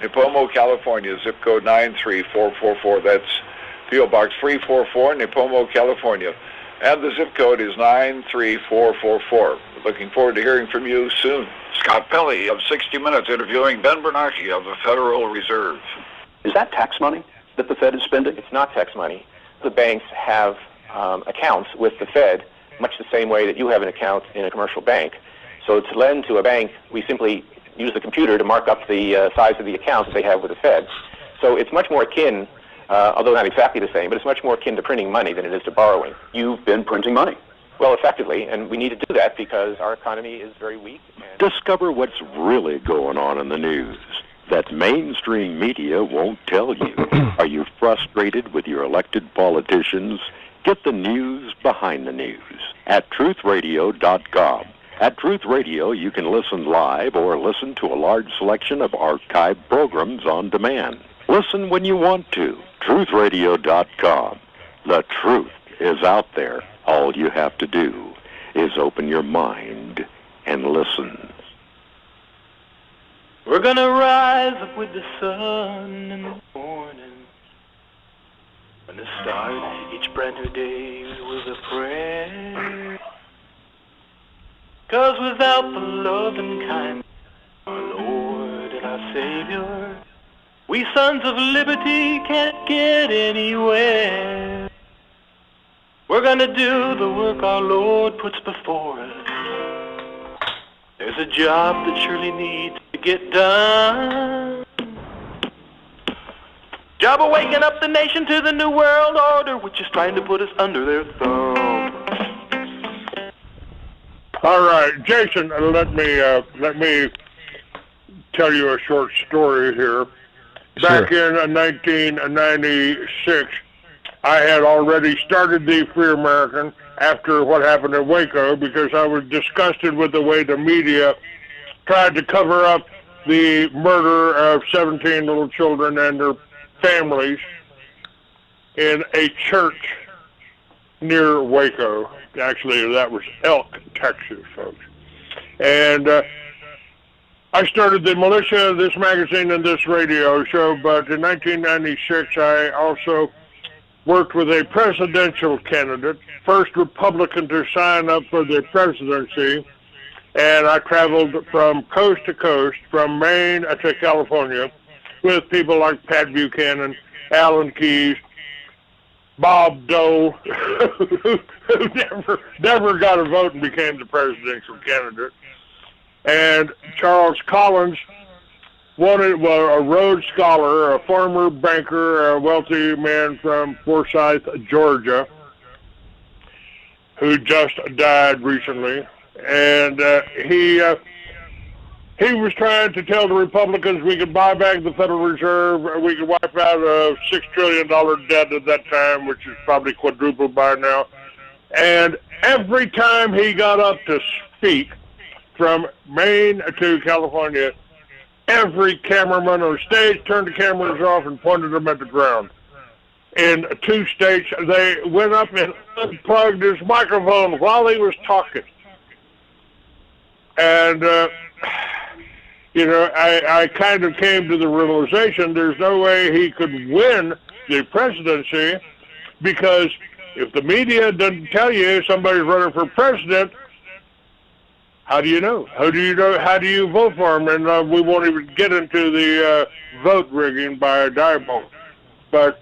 Nipomo, California, zip code 93444. That's P.O. Box 344, Nipomo, California. And the zip code is 93444. Looking forward to hearing from you soon. Scott Pelley of 60 Minutes interviewing Ben Bernanke of the Federal Reserve. Is that tax money that the Fed is spending? It's not tax money. The banks have accounts with the Fed, much the same way that you have an account in a commercial bank. So to lend to a bank, we simply use the computer to mark up the size of the account that they have with the Fed. So it's much more akin, although not exactly the same, but it's much more akin to printing money than it is to borrowing. You've been printing money. Well, effectively, and we need to do that because our economy is very weak. Discover what's really going on in the news that mainstream media won't tell you. Are you frustrated with your elected politicians? Get the news behind the news at truthradio.com. At Truth Radio, you can listen live or listen to a large selection of archived programs on demand. Listen when you want to. truthradio.com. The truth is out there. All you have to do is open your mind and listen. We're gonna rise up with the sun in the morning, and to start each brand new day with a prayer. 'Cause without the love and kindness, our Lord and our Savior, We sons of liberty can't get anywhere. We're gonna do the work our Lord puts before us. There's a job that surely needs to get done. Job of waking up the nation to the new world order, which is trying to put us under their thumb. All right, Jason, let me tell you a short story here. Back in 1996, I had already started the Free American after what happened in Waco because I was disgusted with the way the media tried to cover up the murder of 17 little children and their families in a church near Waco. Actually, that was Elk, Texas, folks. And I started the militia, this magazine, and this radio show, but in 1996, I also worked with a presidential candidate, first Republican to sign up for the presidency, and I traveled from coast to coast, from Maine to California, with people like Pat Buchanan, Alan Keyes, Bob Dole, who never got a vote and became the presidential candidate, and Charles Collins, a Rhodes Scholar, a former banker, a wealthy man from Forsyth, Georgia, who just died recently, and he was trying to tell the Republicans we could buy back the Federal Reserve, we could wipe out a $6 trillion debt at that time, which is probably quadrupled by now. And every time he got up to speak, from Maine to California, every cameraman on stage turned the cameras off and pointed them at the ground. In 2 states, they went up and unplugged his microphone while he was talking. And, I kind of came to the realization there's no way he could win the presidency, because if the media doesn't tell you somebody's running for president, how do you know? How do you vote for him? And we won't even get into the vote rigging by Diebold. But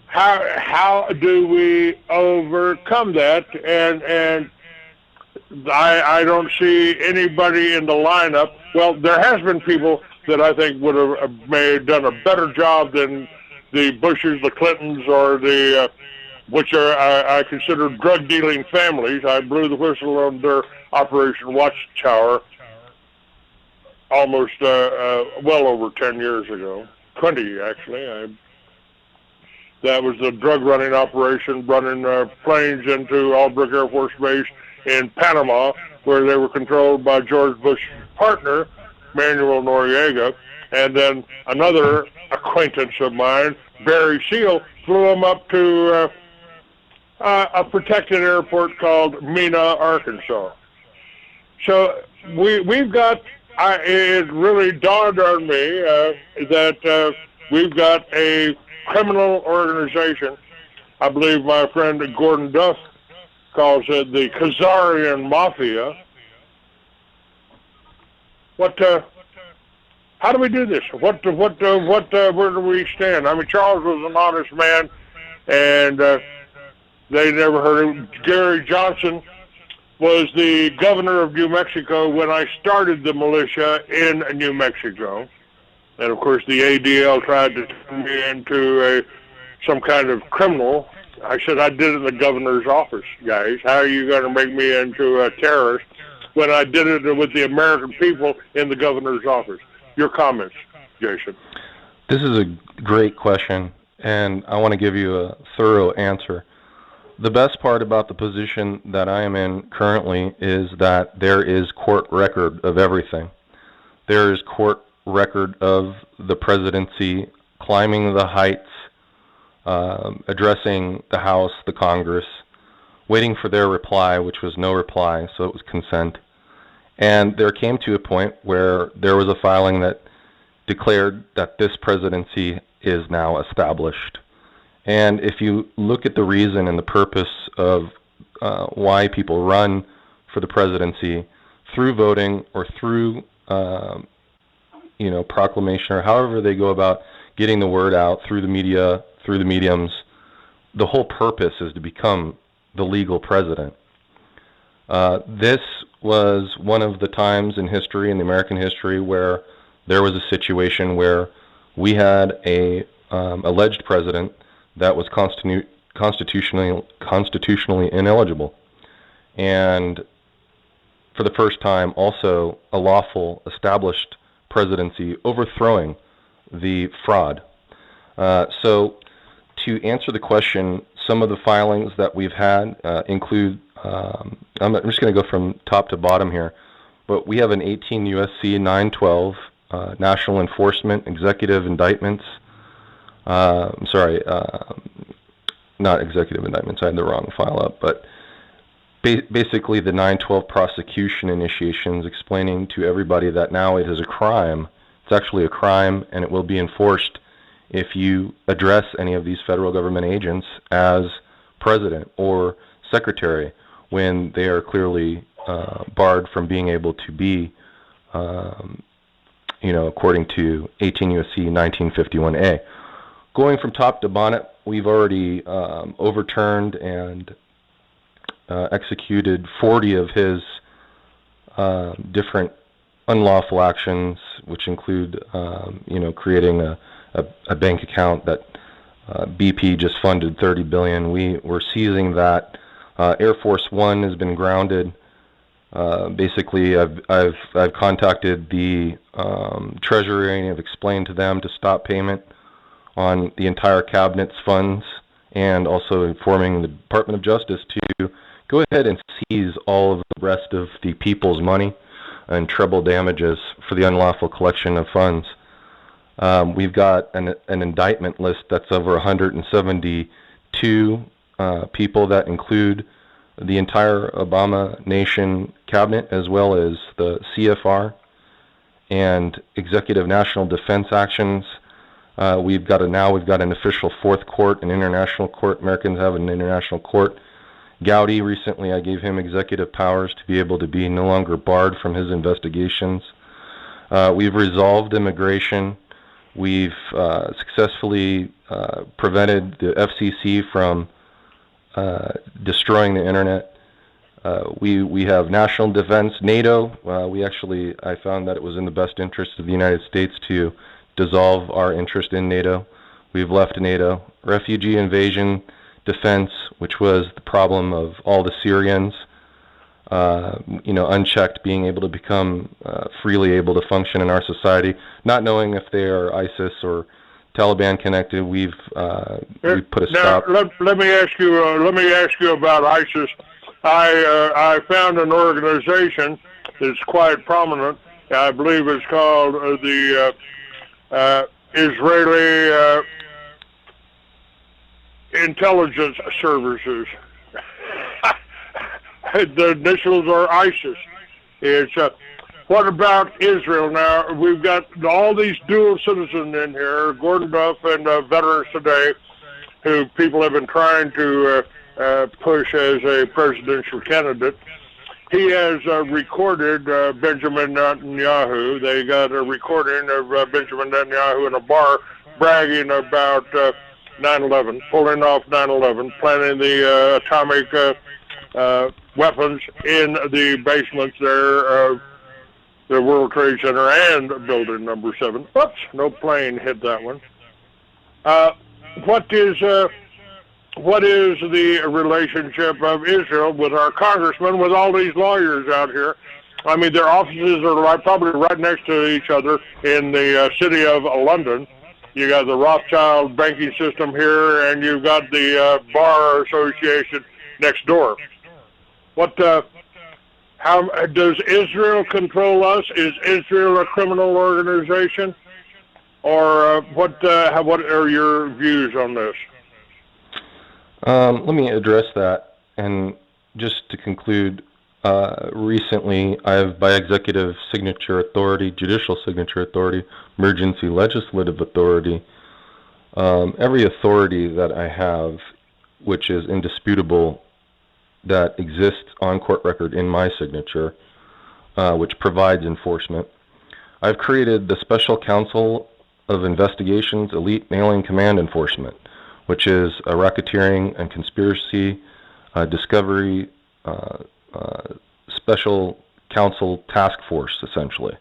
how do we overcome that? And I don't see anybody in the lineup. Well, there has been people that I think would have done a better job than the Bushes, the Clintons, or the which are I consider drug-dealing families. I blew the whistle on their Operation Watchtower almost well over 10 years ago, 20 actually. That was the drug-running operation, running planes into Albrook Air Force Base in Panama, where they were controlled by George Bush's partner, Manuel Noriega, and then another acquaintance of mine, Barry Seal, flew them up to a protected airport called Mena, Arkansas. So we've got, it really dawned on me that we've got a criminal organization. I believe my friend Gordon Duff calls it the Khazarian Mafia. How do we do this? Where do we stand? I mean, Charles was an honest man, and they never heard of him. Gary Johnson was the governor of New Mexico when I started the militia in New Mexico. And of course the ADL tried to turn me into some kind of criminal. I said, I did it in the governor's office, guys. How are you going to make me into a terrorist when I did it with the American people in the governor's office? Your comments, Jason. This is a great question, and I want to give you a thorough answer. The best part about the position that I am in currently is that there is court record of everything. There is court record of the presidency climbing the heights, addressing the House, the Congress, waiting for their reply, which was no reply, so it was consent. And there came to a point where there was a filing that declared that this presidency is now established. And if you look at the reason and the purpose of why people run for the presidency through voting or through proclamation, or however they go about getting the word out through the media, through the mediums, the whole purpose is to become the legal president. This was one of the times in history, in the American history, where there was a situation where we had a alleged president that was constitutionally ineligible, and for the first time also a lawful established presidency overthrowing the fraud. So to answer the question, some of the filings that we've had include, I'm just going to go from top to bottom here, but we have an 18 U.S.C. 912 national enforcement executive indictments. Not executive indictments, I had the wrong file up, but basically the 912 prosecution initiations explaining to everybody that now it is a crime. It's actually a crime, and it will be enforced if you address any of these federal government agents as president or secretary when they are clearly barred from being able to be, according to 18 U.S.C. 1951A. Going from top to bottom, we've already overturned and executed 40 of his different unlawful actions, which include, creating a bank account that BP just funded $30 billion. We're seizing that. Air Force One has been grounded. Basically, I've contacted the Treasury and have explained to them to stop payment on the entire cabinet's funds, and also informing the Department of Justice to go ahead and seize all of the rest of the people's money and treble damages for the unlawful collection of funds. We've got an indictment list that's over 172 people that include the entire Obama nation cabinet, as well as the CFR and executive national defense actions. We've got an official fourth court, an international court. Americans have an international court. Gowdy, recently I gave him executive powers to be able to be no longer barred from his investigations. We've resolved immigration. We've successfully prevented the FCC from destroying the internet. We have national defense, NATO. I found that it was in the best interest of the United States to dissolve our interest in NATO. We've left NATO. Refugee invasion defense, which was the problem of all the Syrians, unchecked, being able to become freely able to function in our society, not knowing if they are ISIS or Taliban connected. We've put a stop. Now, let me ask you about ISIS. I found an organization that's quite prominent. I believe it's called the Israeli Intelligence Services. The initials are ISIS. It's what about Israel? Now, we've got all these dual citizens in here, Gordon Duff and Veterans Today, who people have been trying to push as a presidential candidate. He has recorded Benjamin Netanyahu. They got a recording of Benjamin Netanyahu in a bar bragging about 9/11, pulling off 9/11, planting the atomic weapons in the basements there of the World Trade Center and Building Number 7. Oops, no plane hit that one. What is the relationship of Israel with our congressmen, with all these lawyers out here? I mean, their offices are probably right next to each other in the city of London. You got the Rothschild banking system here, and you've got the Bar Association next door. How does Israel control us? Is Israel a criminal organization, or what are your views on this? Let me address that, and just to conclude, recently I've, by executive signature authority, judicial signature authority, emergency legislative authority, every authority that I have, which is indisputable, that exists on court record in my signature, which provides enforcement, I've created the Special Counsel of Investigations Elite Alien Command Enforcement, which is a racketeering and conspiracy discovery special counsel task force, essentially.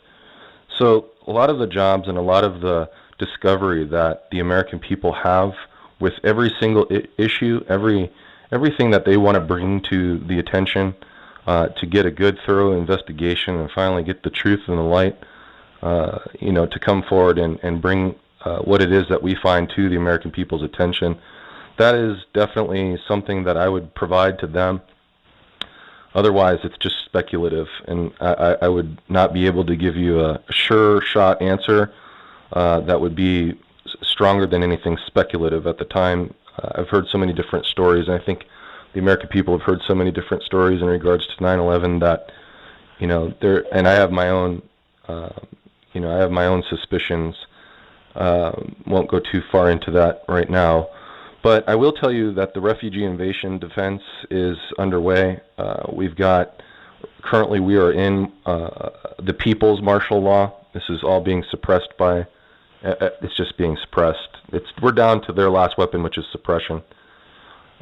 So a lot of the jobs and a lot of the discovery that the American people have with every single issue, everything that they want to bring to the attention to get a good, thorough investigation and finally get the truth in the light, to come forward and bring what it is that we find to the American people's attention. That is definitely something that I would provide to them. Otherwise, it's just speculative, and I would not be able to give you a sure shot answer that would be stronger than anything speculative at the time. I've heard so many different stories, and I think the American people have heard so many different stories in regards to 9/11 that, and I have my own, suspicions. Won't go too far into that right now. But I will tell you that the refugee invasion defense is underway. Currently we are in the people's martial law. This is all being suppressed by, it's just being suppressed. We're down to their last weapon, which is suppression.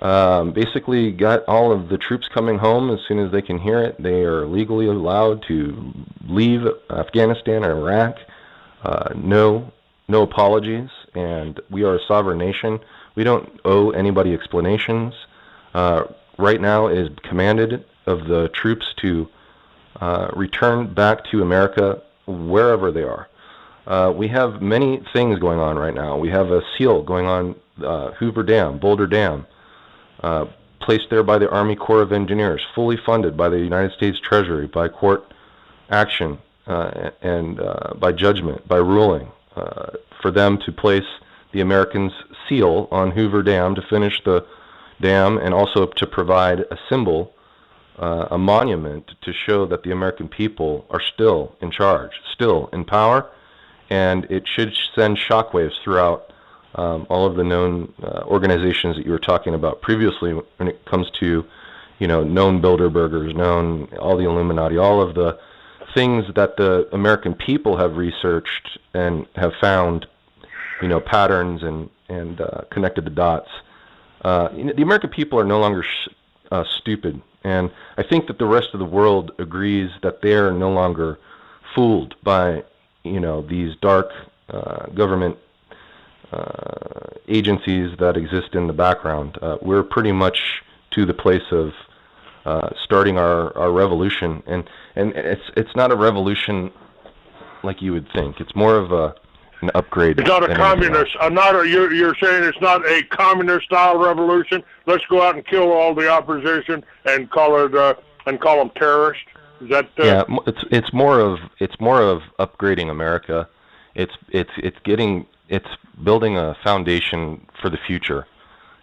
Basically got all of the troops coming home as soon as they can hear it. They are legally allowed to leave Afghanistan or Iraq. No apologies, and we are a sovereign nation. We don't owe anybody explanations. Right now it is commanded of the troops to return back to America wherever they are. We have many things going on right now. We have a seal going on Hoover Dam, Boulder Dam, placed there by the Army Corps of Engineers, fully funded by the United States Treasury, by court action and by judgment, by ruling, for them to place the Americans' seal on Hoover Dam to finish the dam, and also to provide a symbol, a monument to show that the American people are still in charge, still in power, and it should send shockwaves throughout all of the known organizations that you were talking about previously when it comes to, known Bilderbergers, known all the Illuminati, all of the things that the American people have researched and have found, patterns and connected the dots. The American people are no longer stupid, and I think that the rest of the world agrees that they are no longer fooled by, these dark government agencies that exist in the background. We're pretty much to the place of starting our revolution, and it's not a revolution like you would think. It's more of an upgrade. It's not a communist. You're saying it's not a communist style revolution. Let's go out and kill all the opposition and call them terrorists. Is that? Yeah, it's more of upgrading America. It's building a foundation for the future,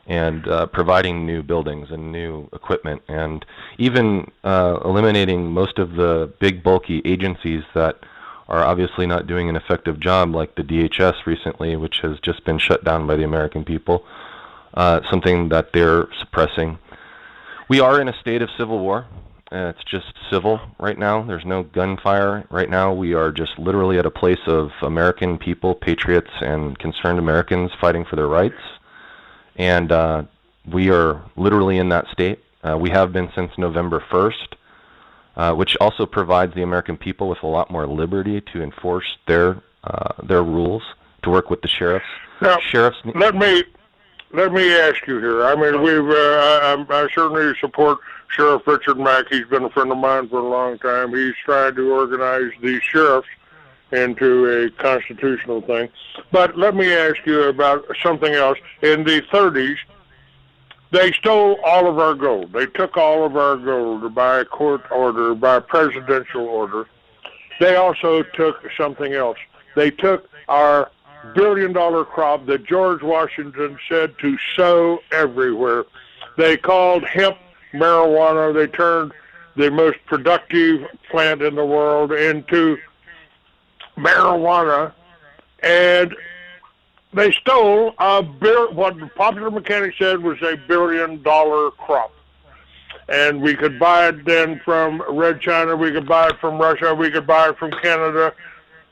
and providing new buildings and new equipment, and even eliminating most of the big bulky agencies that are obviously not doing an effective job, like the DHS recently, which has just been shut down by the American people, something that they're suppressing. We are in a state of civil war. It's just civil right now. There's no gunfire right now. We are just literally at a place of American people, patriots, and concerned Americans fighting for their rights. And we are literally in that state. We have been since November 1st, which also provides the American people with a lot more liberty to enforce their rules, to work with the sheriffs. Now, let me ask you here. I mean, I certainly support Sheriff Richard Mack. He's been a friend of mine for a long time. He's trying to organize the sheriffs into a constitutional thing. But let me ask you about something else. In the 30s, they stole all of our gold. They took all of our gold by a court order, by a presidential order. They also took something else. They took our billion-dollar crop that George Washington said to sow everywhere. They called hemp marijuana. They turned the most productive plant in the world into marijuana, and they stole what the Popular Mechanic said was a billion-dollar crop. And we could buy it then from Red China, we could buy it from Russia, we could buy it from Canada,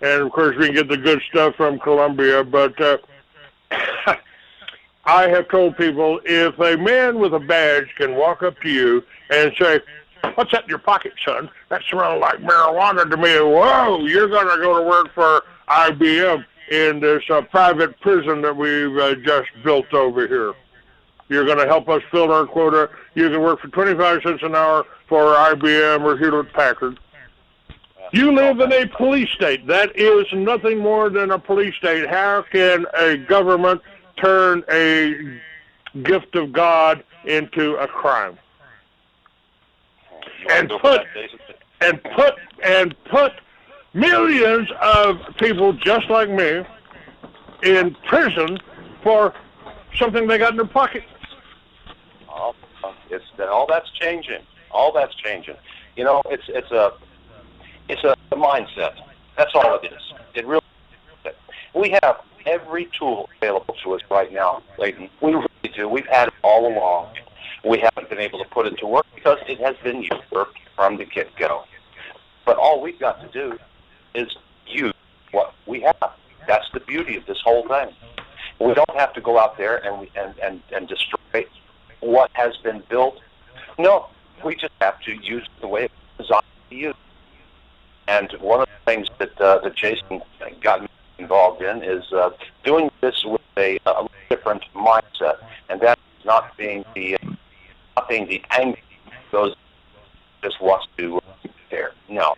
and of course we can get the good stuff from Colombia, but I have told people, if a man with a badge can walk up to you and say, "What's that in your pocket, son? That smells like marijuana to me." Whoa, you're going to go to work for IBM in this private prison that we've just built over here. You're going to help us fill our quota. You can work for 25 cents an hour for IBM or Hewlett-Packard. You live in a police state. That is nothing more than a police state. How can a government turn a gift of God into a crime? And put millions of people just like me in prison for something they got in their pocket. All that's changing. All that's changing. You know, it's a mindset. That's all it is. It really is. We have every tool available to us right now, Clayton. We really do. We've had it all along. We haven't been able to put it to work because it has been usurped from the get-go. But all we've got to do is use what we have. That's the beauty of this whole thing. We don't have to go out there and destroy what has been built. No, we just have to use the way it's designed to use. And one of the things that Jason got me involved in is doing this with a different mindset, and that is not being the angry those just wants to there. No.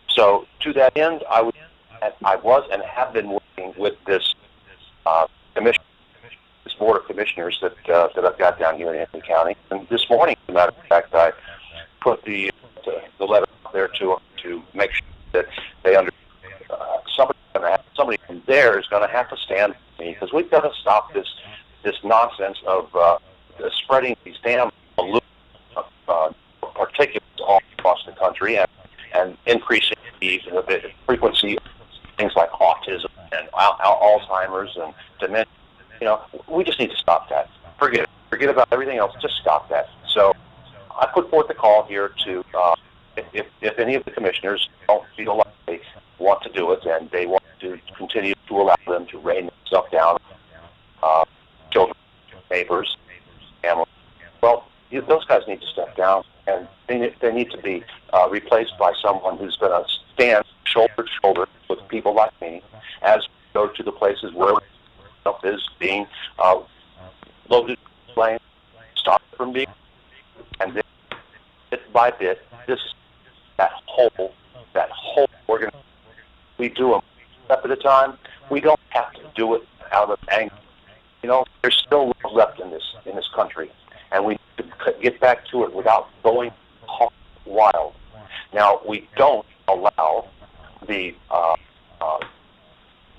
So to that end, I was and have been working with this commission, this board of commissioners that I've got down here in Anthony County. And this morning, as a matter of fact, I put the letter out there to make sure that they understand. Somebody from there is going to have to stand with me, because we've got to stop this nonsense of spreading these damn particulates all across the country and increasing the frequency of things like autism and Alzheimer's and dementia. You know, we just need to stop that. Forget it. Forget about everything else. Just stop that. So I put forth the call here to, if any of the commissioners don't feel like they want to do it and they want to continue to allow them to rain stuff down, children, neighbors, families, well, those guys need to step down, and they need to be replaced by someone who's going to stand shoulder to shoulder with people like me as we go to the places where stuff is being loaded, blamed, stopped from being, and then bit by bit, that whole organization. We do them step at a time. We don't have to do it out of anger. You know, there's still left in this country, and we need to get back to it without going wild. Now, we don't allow the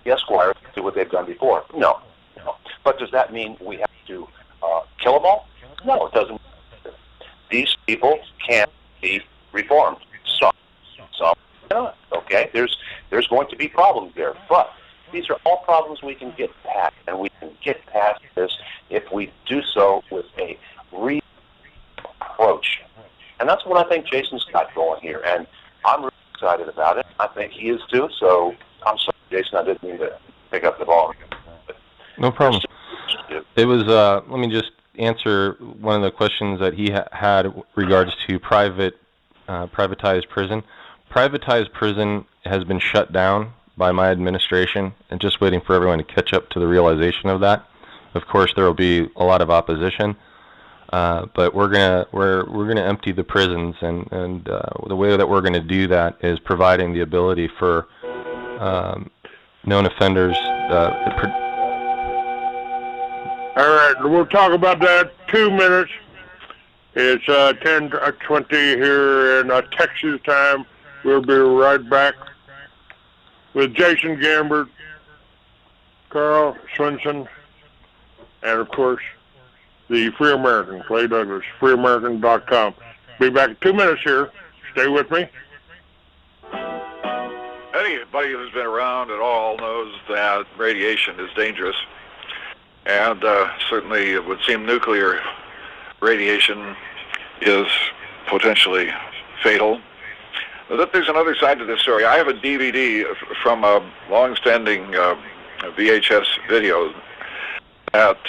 Esquires to do what they've done before. No. But does that mean we have to kill them all? No, it doesn't. These people can be reformed. Some cannot. Okay, there's going to be problems there, but these are all problems we can get past, and we can get past this if we do so with a real approach. And that's what I think Jason's got going here, and I'm really excited about it. I think he is too, so I'm sorry, Jason, I didn't mean to pick up the ball. No problem. It was, let me just answer one of the questions that he had regards to privatized prison. Privatized prison has been shut down by my administration, and just waiting for everyone to catch up to the realization of that. Of course, there will be a lot of opposition, but we're gonna empty the prisons, and the way that we're gonna do that is providing the ability for known offenders. All right, we'll talk about that 2 minutes. It's 10:20 here in Texas time. We'll be right back with Jason Gambert, Carl Swensson, and of course, the Free American, Clay Douglas, freeamerican.com. Be back in 2 minutes here. Stay with me. Anybody who's been around at all knows that radiation is dangerous. And certainly it would seem nuclear radiation is potentially fatal. that there's another side to this story. I have a DVD from a long-standing VHS video that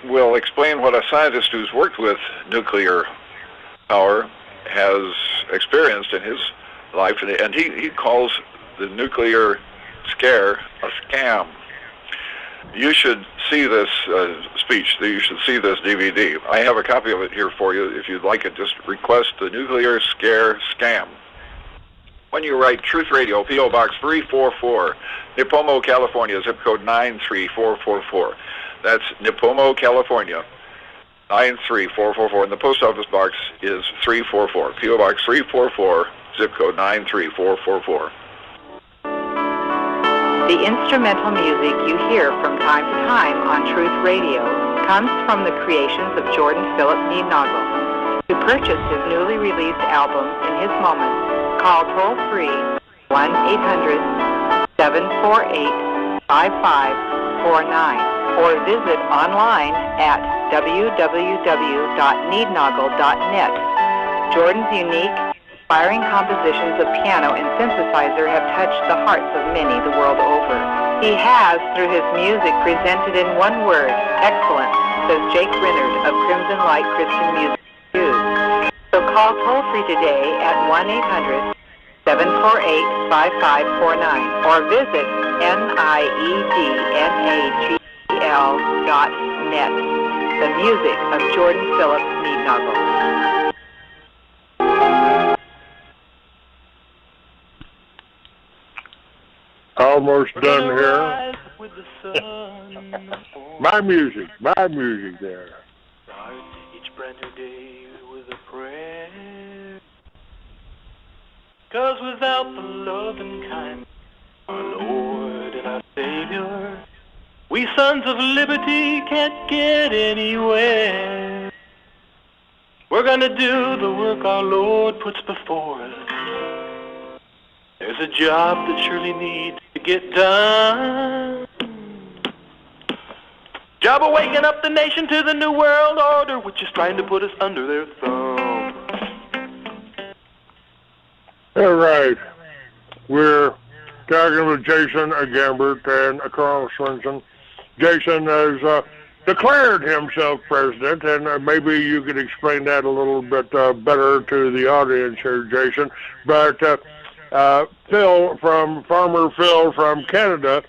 will explain what a scientist who's worked with nuclear power has experienced in his life, and he calls the nuclear scare a scam. You should see this speech. You should see this DVD. I have a copy of it here for you. If you'd like it, just request the nuclear scare scam. When you write Truth Radio, P.O. Box 344, Nipomo, California, zip code 93444. That's Nipomo, California, 93444. And the post office box is 344, P.O. Box 344, zip code 93444. The instrumental music you hear from time to time on Truth Radio comes from the creations of Jordan Philip Neednoggle. To purchase his newly released album, In His Moment, call toll-free 1-800-748-5549 or visit online at www.neednoggle.net. Jordan's unique, inspiring compositions of piano and synthesizer have touched the hearts of many the world over. He has, through his music, presented in one word, excellent, says Jake Rinnard of Crimson Light Christian Music Reviews. So call toll-free today at 1-800-748-5549 or visit NIEDNAGL.net. The music of Jordan Philip Neednoggle. Almost done here. My music there. Each brand new day with a prayer. 'Cause without the love and kindness, our Lord and our Savior, we sons of liberty can't get anywhere. We're gonna do the work our Lord puts before us. There's a job that surely needs to get done. Job of waking up the nation to the New World Order, which is trying to put us under their thumb. All right. We're talking with Jason Gambert and Carl Swensson. Jason has declared himself president, and maybe you could explain that a little bit better to the audience here, Jason. But Farmer Phil from Canada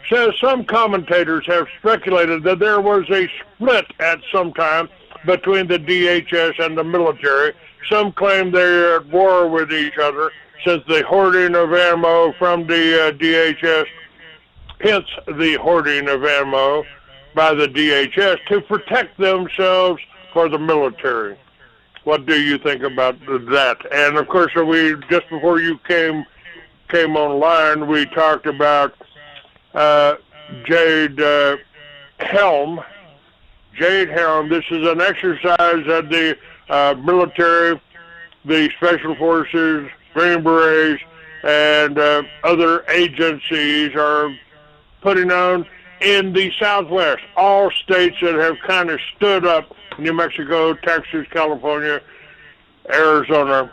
says some commentators have speculated that there was a split at some time between the DHS and the military. Some claim they're at war with each other since the hoarding of ammo from the DHS, hence the hoarding of ammo by the DHS to protect themselves for the military. What do you think about that? And of course, we just before you came online, we talked about Jade Helm. Jade Helm. This is an exercise that the military, the Special Forces, Green Berets, and other agencies are putting on in the Southwest. All states that have kind of stood up, New Mexico, Texas, California, Arizona,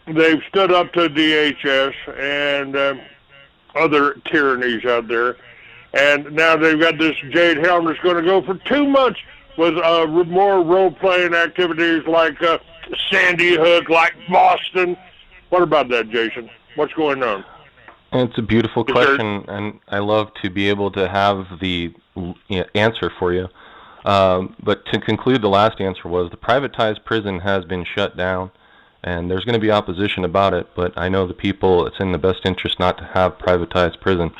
they've stood up to DHS and other tyrannies out there. And now they've got this Jade Helm that's going to go for 2 months with more role-playing activities like Sandy Hook, like Boston. What about that, Jason? What's going on? It's a beautiful question, and I love to be able to have the answer for you. But to conclude, the last answer was the privatized prison has been shut down, and there's going to be opposition about it, but I know the people, it's in the best interest not to have privatized prison.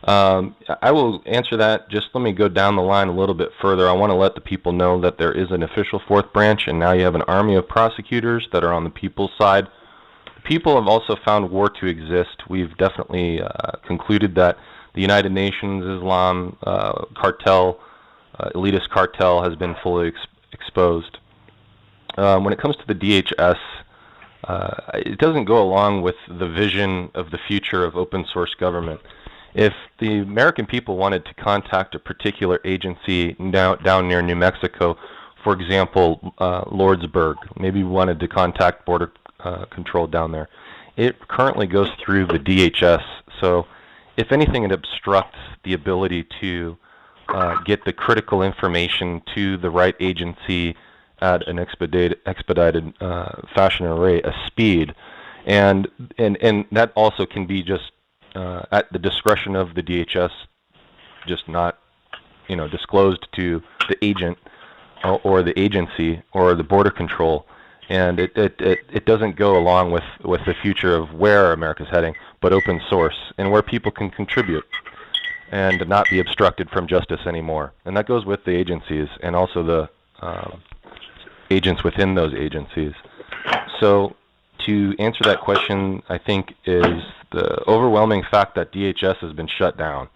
I will answer that. Just let me go down the line a little bit further. I want to let the people know that there is an official fourth branch, and now you have an army of prosecutors that are on the people's side. People have also found war to exist. We've definitely concluded that the United Nations Islam cartel, elitist cartel, has been fully exposed. When it comes to the DHS, it doesn't go along with the vision of the future of open source government. If the American people wanted to contact a particular agency down near New Mexico, for example, Lordsburg, maybe wanted to contact Border Control down there, it currently goes through the DHS. So if anything, it obstructs the ability to get the critical information to the right agency at an expedited fashion or rate, a speed. And that also can be just at the discretion of the DHS, just not, disclosed to the agent or the agency or the border control. And it doesn't go along with the future of where America's heading, but open source and where people can contribute and not be obstructed from justice anymore. And that goes with the agencies and also the agents within those agencies. So to answer that question, I think is the overwhelming fact that DHS has been shut down.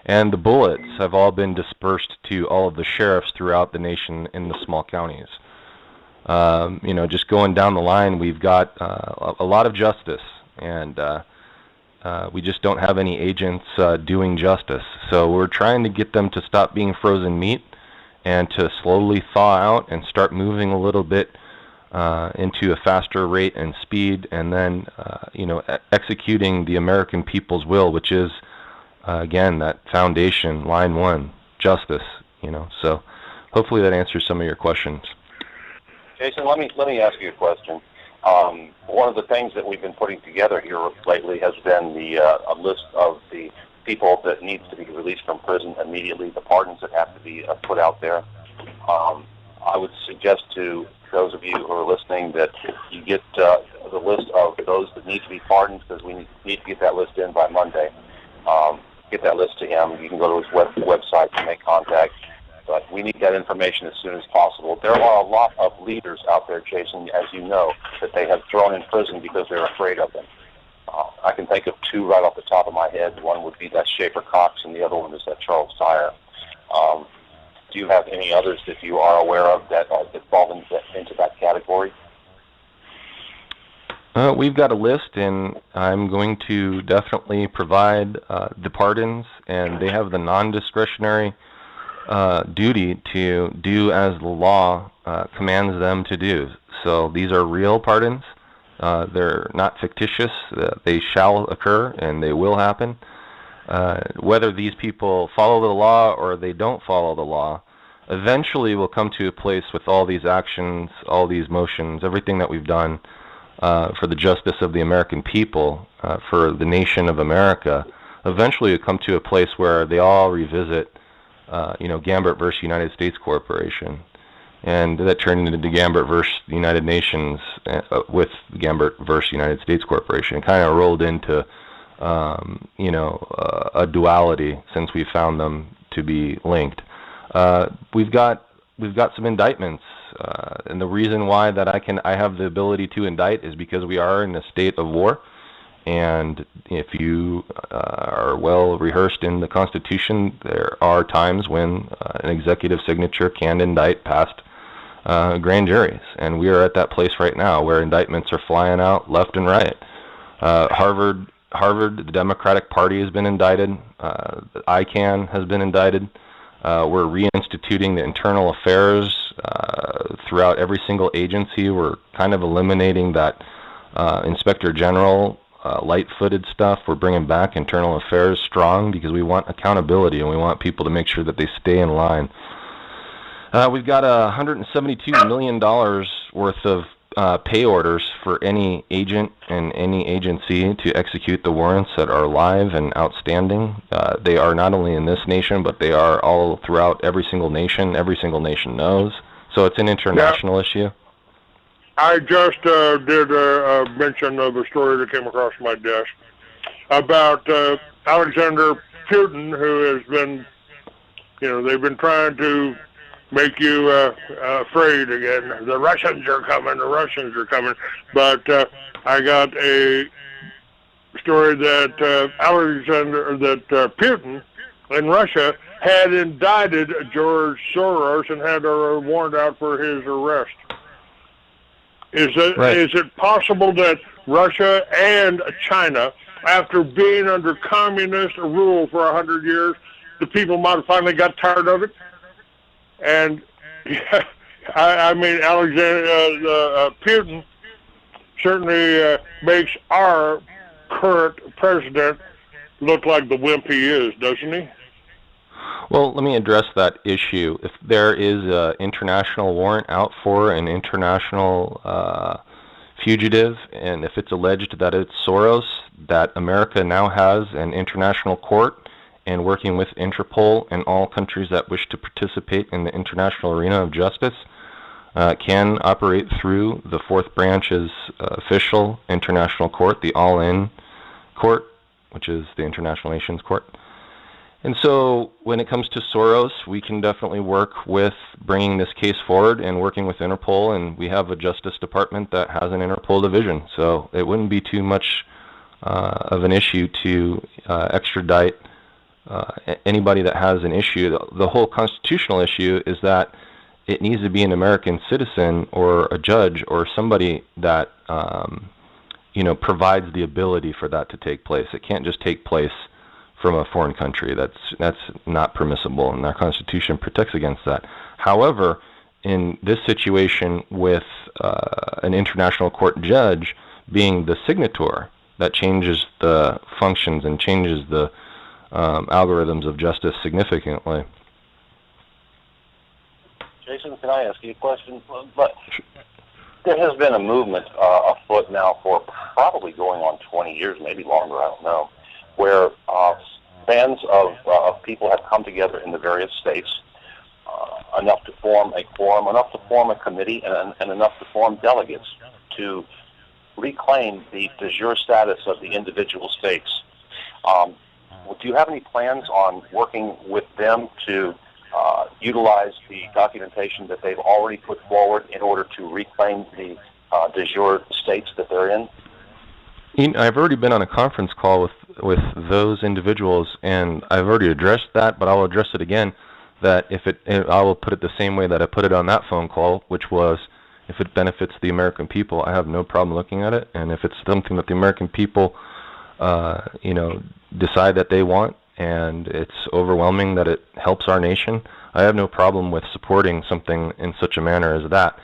And the bullets have all been dispersed to all of the sheriffs throughout the nation in the small counties. Just going down the line, we've got a lot of justice, and we just don't have any agents doing justice. So we're trying to get them to stop being frozen meat and to slowly thaw out and start moving a little bit into a faster rate and speed, and then executing the American people's will, which is again that foundation, line one, justice. So hopefully that answers some of your questions. Jason, let me ask you a question. One of the things that we've been putting together here lately has been a list of the people that needs to be released from prison immediately, the pardons that have to be put out there. I would suggest to those of you who are listening that you get the list of those that need to be pardoned, because we need to get that list in by Monday. Get that list to him. You can go to his website to make contact. But we need that information as soon as possible. There are a lot of leaders out there, Jason, as you know, that they have thrown in prison because they're afraid of them. I can think of two right off the top of my head. One would be that Schaefer Cox, and the other one is that Charles Tyre. Do you have any others that you are aware of that fall into that category? We've got a list, and I'm going to definitely provide the pardons, and they have the non-discretionary duty to do as the law commands them to do. So these are real pardons. They're not fictitious. They shall occur, and they will happen. Whether these people follow the law or they don't follow the law, eventually we'll come to a place with all these actions, all these motions, everything that we've done for the justice of the American people, for the nation of America. Eventually we'll come to a place where they all revisit Gambert versus United States Corporation, and that turned into Gambert versus the United Nations with Gambert versus United States Corporation. It kind of rolled into a duality, since we found them to be linked. We've got some indictments, and the reason why that I have the ability to indict is because we are in a state of war. And if you are well rehearsed in the Constitution, there are times when an executive signature can indict past grand juries. And we are at that place right now where indictments are flying out left and right. Harvard, the Democratic Party has been indicted. ICANN has been indicted. We're reinstituting the internal affairs throughout every single agency. We're kind of eliminating that Inspector General light-footed stuff. We're bringing back internal affairs strong because we want accountability, and we want people to make sure that they stay in line. We've got $172 million worth of pay orders for any agent and any agency to execute the warrants that are live and outstanding. They are not only in this nation, but they are all throughout every single nation. Every single nation knows. So it's an international issue. I just did a mention of a story that came across my desk about Alexander Putin, who has been, they've been trying to make you afraid again. The Russians are coming, But I got a story that Putin in Russia had indicted George Soros and had a warrant out for his arrest. Is it possible that Russia and China, after being under communist rule for 100 years, the people might have finally got tired of it? And Alexander Putin certainly makes our current president look like the wimp he is, doesn't he? Well, let me address that issue. If there is an international warrant out for an international fugitive, and if it's alleged that it's Soros, that America now has an international court, and working with Interpol and all countries that wish to participate in the international arena of justice, can operate through the fourth branch's official international court, the all-in court, which is the International Nations Court. And so when it comes to Soros, we can definitely work with bringing this case forward and working with Interpol, and we have a Justice Department that has an Interpol division. So it wouldn't be too much of an issue to extradite anybody that has an issue. The whole constitutional issue is that it needs to be an American citizen or a judge or somebody that provides the ability for that to take place. It can't just take place from a foreign country. That's not permissible, and our Constitution protects against that. However, in this situation with an international court judge being the signator, that changes the functions and changes the algorithms of justice significantly. Jason, can I ask you a question? But there has been a movement afoot now for probably going on 20 years, maybe longer, I don't know, where bands of people have come together in the various states, enough to form a quorum, enough to form a committee, and enough to form delegates to reclaim the de jure status of the individual states. Do you have any plans on working with them to utilize the documentation that they've already put forward in order to reclaim the de jure states that they're in? I've already been on a conference call with those individuals, and I've already addressed that, but I'll address it again, that I will put it the same way that I put it on that phone call, which was, if it benefits the American people, I have no problem looking at it, and if it's something that the American people, decide that they want, and it's overwhelming that it helps our nation, I have no problem with supporting something in such a manner as that.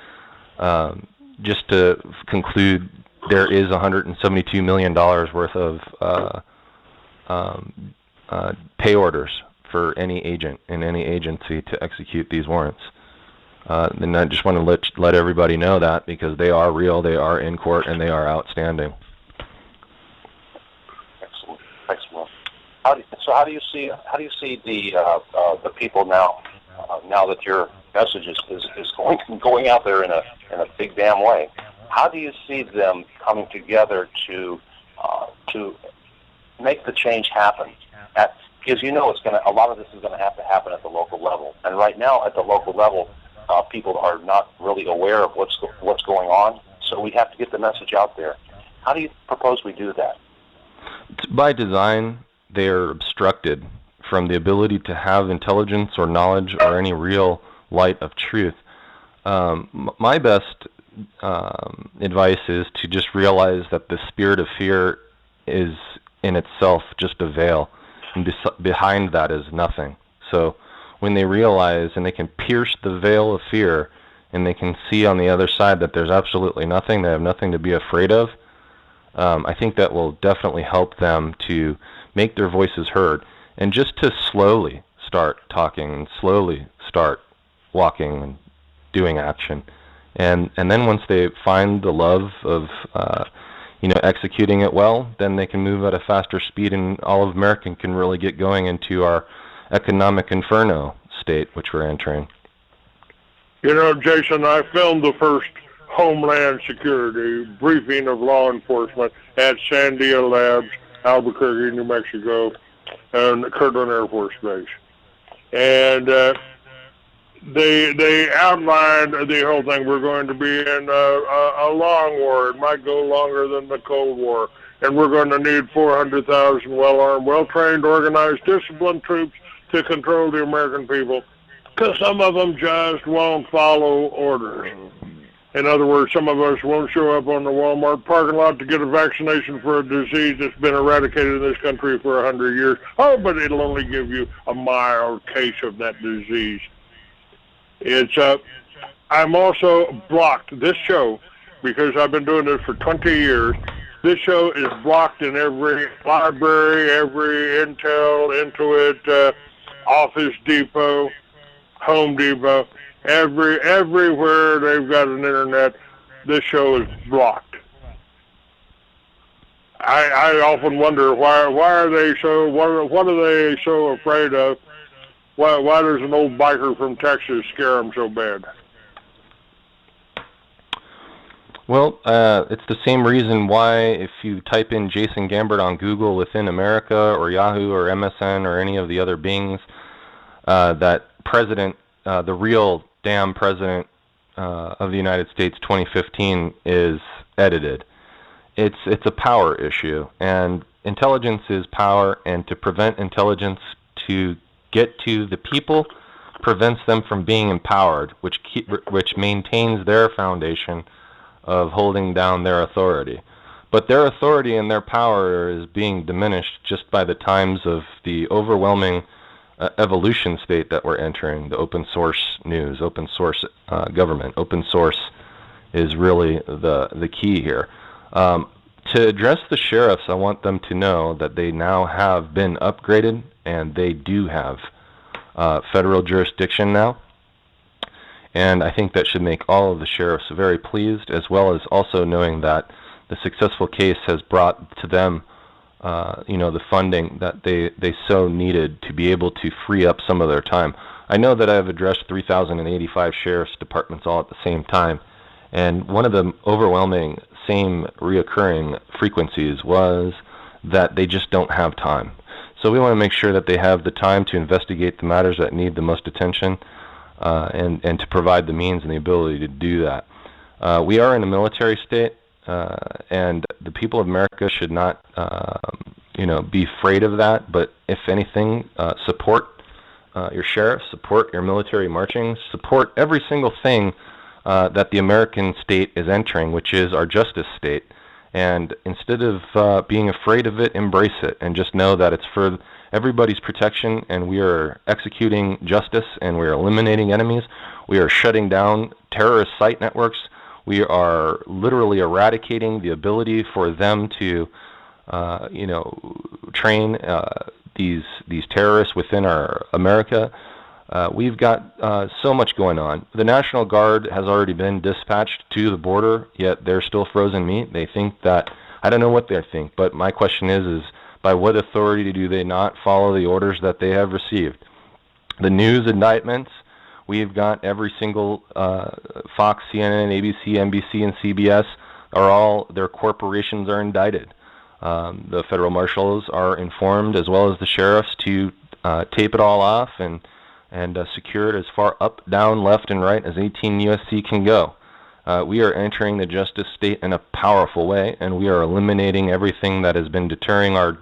Just to conclude, there is $172 million worth of pay orders for any agent in any agency to execute these warrants. And I just want to let everybody know that, because they are real, they are in court, and they are outstanding. Excellent. So how do you see the people now? Now that your message is going out there in a big damn way, how do you see them coming together to make the change happen? Because a lot of this is going to have to happen at the local level, and right now at the local level, people are not really aware of what's going on. So we have to get the message out there. How do you propose we do that? By design, they are obstructed from the ability to have intelligence or knowledge or any real light of truth. My best advice is to just realize that the spirit of fear is in itself just a veil, and behind that is nothing. So when they realize and they can pierce the veil of fear, and they can see on the other side that there's absolutely nothing, they have nothing to be afraid of, I think that will definitely help them to make their voices heard, and just to slowly start talking and slowly start walking and doing action. And then once they find the love of executing it well, then they can move at a faster speed, and all of America can really get going into our economic inferno state, which we're entering. Jason, I filmed the first Homeland Security briefing of law enforcement at Sandia Labs, Albuquerque, New Mexico, and Kirtland Air Force Base. And they outlined the whole thing. We're going to be in a long war. It might go longer than the Cold War. And we're going to need 400,000 well-armed, well-trained, organized, disciplined troops to control the American people, because some of them just won't follow orders. In other words, some of us won't show up on the Walmart parking lot to get a vaccination for a disease that's been eradicated in this country for 100 years. Oh, but it'll only give you a mild case of that disease. I'm also blocked this show because I've been doing this for 20 years. This show is blocked in every library, every Intel, Intuit, Office Depot, Home Depot, everywhere they've got an internet. This show is blocked. I often wonder why are they so what are they so afraid of? Why does an old biker from Texas scare them so bad? Well, it's the same reason why if you type in Jason Gambert on Google within America or Yahoo or MSN or any of the other Bings, that president, the real damn president of the United States 2015 is edited. It's a power issue, and intelligence is power, and to prevent intelligence to get to the people prevents them from being empowered, which maintains their foundation of holding down their authority. But their authority and their power is being diminished just by the times of the overwhelming evolution state that we're entering, the open source news, open source government. Open source is really the key here. To address the sheriffs, I want them to know that they now have been upgraded, and they do have federal jurisdiction now. And I think that should make all of the sheriffs very pleased, as well as also knowing that the successful case has brought to them, the funding that they so needed to be able to free up some of their time. I know that I've addressed 3,085 sheriff's departments all at the same time, and one of the overwhelming same reoccurring frequencies was that they just don't have time. So we want to make sure that they have the time to investigate the matters that need the most attention, and to provide the means and the ability to do that. We are in a military state, and the people of America should not, be afraid of that. But if anything, support your sheriff, support your military marching, support every single thing that the American state is entering, which is our justice state. And instead of being afraid of it, embrace it, and just know that it's for everybody's protection, and we are executing justice, and we are eliminating enemies. We are shutting down terrorist site networks. We are literally eradicating the ability for them to, train these terrorists within our America. We've got so much going on. The National Guard has already been dispatched to the border, yet they're still frozen meat. They think that, I don't know what they think, but my question is by what authority do they not follow the orders that they have received? The news indictments, we've got every single Fox, CNN, ABC, NBC, and CBS their corporations are indicted. The federal marshals are informed, as well as the sheriffs, to tape it all off and secure it as far up, down, left, and right as 18 USC can go. We are entering the justice state in a powerful way, and we are eliminating everything that has been deterring our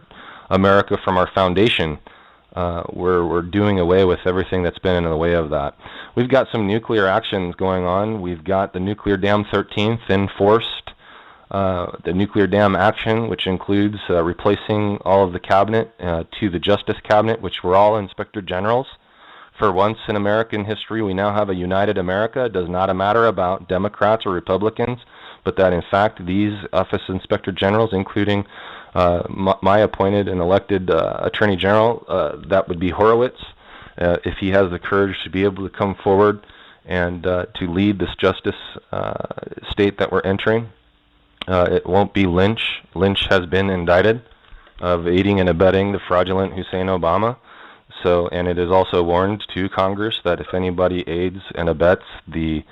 America from our foundation. We're doing away with everything that's been in the way of that. We've got some nuclear actions going on. We've got the Nuclear Dam 13th enforced, the Nuclear Dam action, which includes replacing all of the cabinet to the Justice Cabinet, which were all inspector generals. For once in American history, we now have a united America. It does not matter about Democrats or Republicans, but that in fact these office inspector generals, including my appointed and elected Attorney General, that would be Horowitz, if he has the courage to be able to come forward and to lead this justice state that we're entering. It won't be Lynch. Lynch has been indicted of aiding and abetting the fraudulent Hussein Obama. So, and it is also warned to Congress that if anybody aids and abets the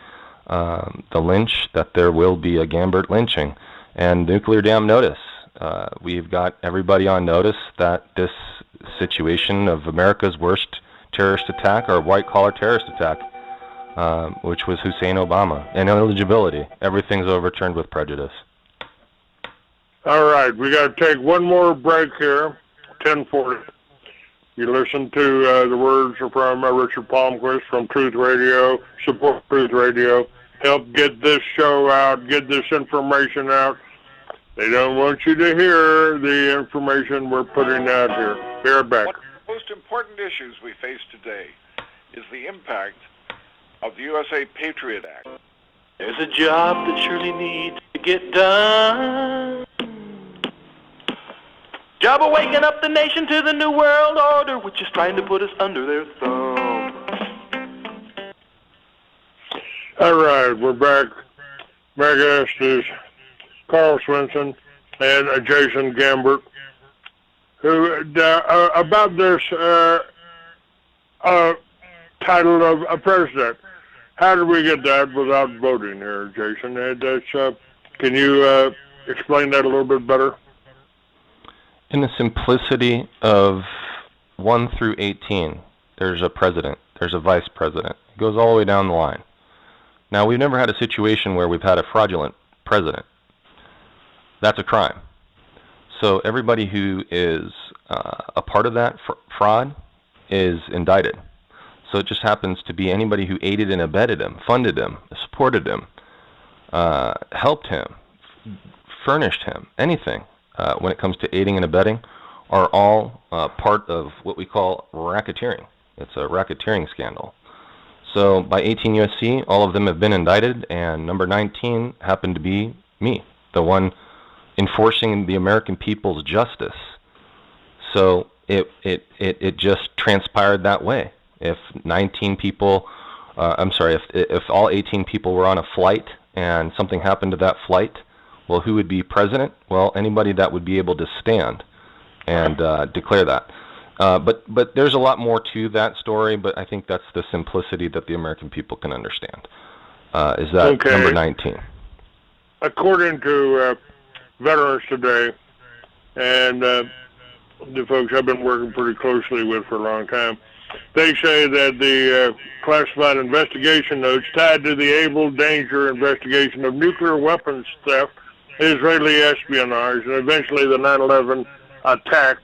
lynch, that there will be a Gambert lynching. And nuclear dam notice. We've got everybody on notice that this situation of America's worst terrorist attack, or white-collar terrorist attack, which was Hussein Obama, and ineligibility. Everything's overturned with prejudice. All right, we got to take one more break here, 10:40. You listen to the words from Richard Palmquist from Truth Radio. Support Truth Radio. Help get this show out, get this information out. They don't want you to hear the information we're putting out here. Be right back. One of the most important issues we face today is the impact of the USA Patriot Act There's a job that surely needs to get done. Job of waking up the nation to the New World Order, which is trying to put us under their thumb. All right, we're back. My guest is Carl Swensson and Jason Gambert, who about this title of a president. How did we get that without voting here, Jason? Can you explain that a little bit better? In the simplicity of 1 through 18, there's a president, there's a vice president. It goes all the way down the line. Now, we've never had a situation where we've had a fraudulent president. That's a crime. So everybody who is a part of that fraud is indicted. So it just happens to be anybody who aided and abetted him, funded him, supported him, helped him, furnished him, anything. When it comes to aiding and abetting, are all part of what we call racketeering. It's a racketeering scandal. So by 18 U.S.C., all of them have been indicted, and number 19 happened to be me, the one enforcing the American people's justice. So it just transpired that way. If 19 people, if all 18 people were on a flight and something happened to that flight, well, who would be president? Well, anybody that would be able to stand and declare that. But there's a lot more to that story, but I think that's the simplicity that the American people can understand. Is that okay. Number 19? According to Veterans Today, and the folks I've been working pretty closely with for a long time, they say that the classified investigation notes tied to the able danger investigation of nuclear weapons theft, Israeli espionage, and eventually the 9/11 attack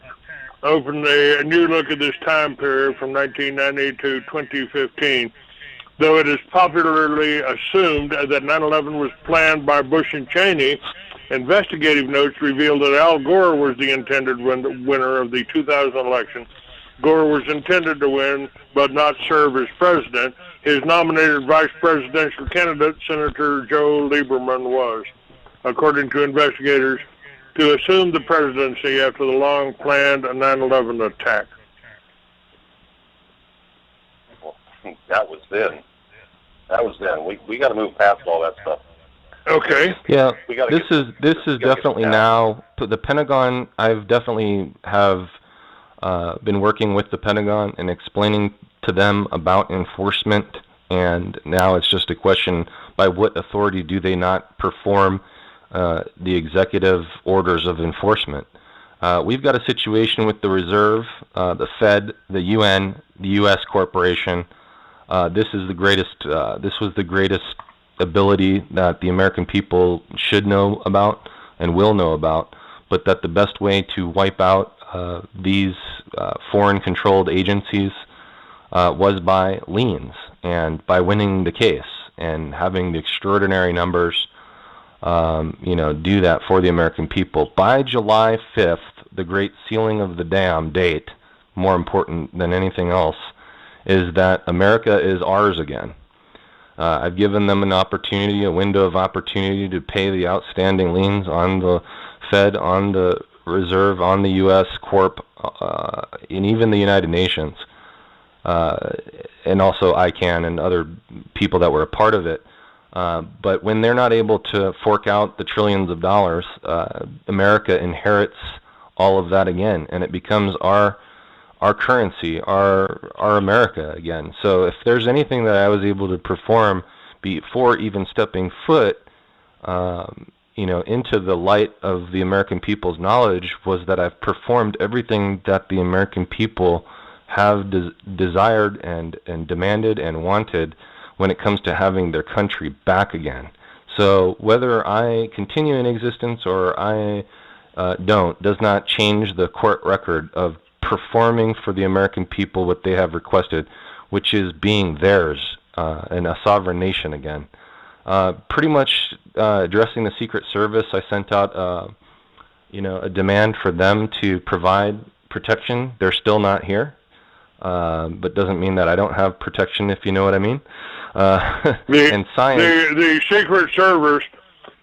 opened a new look at this time period from 1990 to 2015. Though it is popularly assumed that 9/11 was planned by Bush and Cheney, investigative notes revealed that Al Gore was the intended winner of the 2000 election. Gore was intended to win, but not serve as president. His nominated vice presidential candidate, Senator Joe Lieberman, was, according to investigators, to assume the presidency after the long-planned 9/11 attack. Well, that was then. We got to move past all that stuff. Okay. Yeah, this is definitely now the Pentagon. I've definitely have been working with the Pentagon and explaining to them about enforcement, and now it's just a question, by what authority do they not perform the executive orders of enforcement? We've got a situation with the Reserve, the Fed, the UN, the U.S. corporation. This was the greatest ability that the American people should know about and will know about, but that the best way to wipe out these foreign-controlled agencies was by liens and by winning the case and having the extraordinary numbers, do that for the American people. By July 5th, the great sealing of the dam date, more important than anything else, is that America is ours again. I've given them an opportunity, a window of opportunity to pay the outstanding liens on the Fed, on the Reserve, on the U.S. Corp, and even the United Nations, and also ICANN and other people that were a part of it. But when they're not able to fork out the trillions of dollars, America inherits all of that again, and it becomes our currency, our America again. So if there's anything that I was able to perform before even stepping foot, into the light of the American people's knowledge, was that I've performed everything that the American people have desired and demanded and wanted when it comes to having their country back again. So whether I continue in existence or I don't, does not change the court record of performing for the American people what they have requested, which is being theirs and a sovereign nation again. Pretty much addressing the Secret Service, I sent out a demand for them to provide protection. They're still not here. but doesn't mean that I don't have protection, if you know what I mean. And science. The Secret Service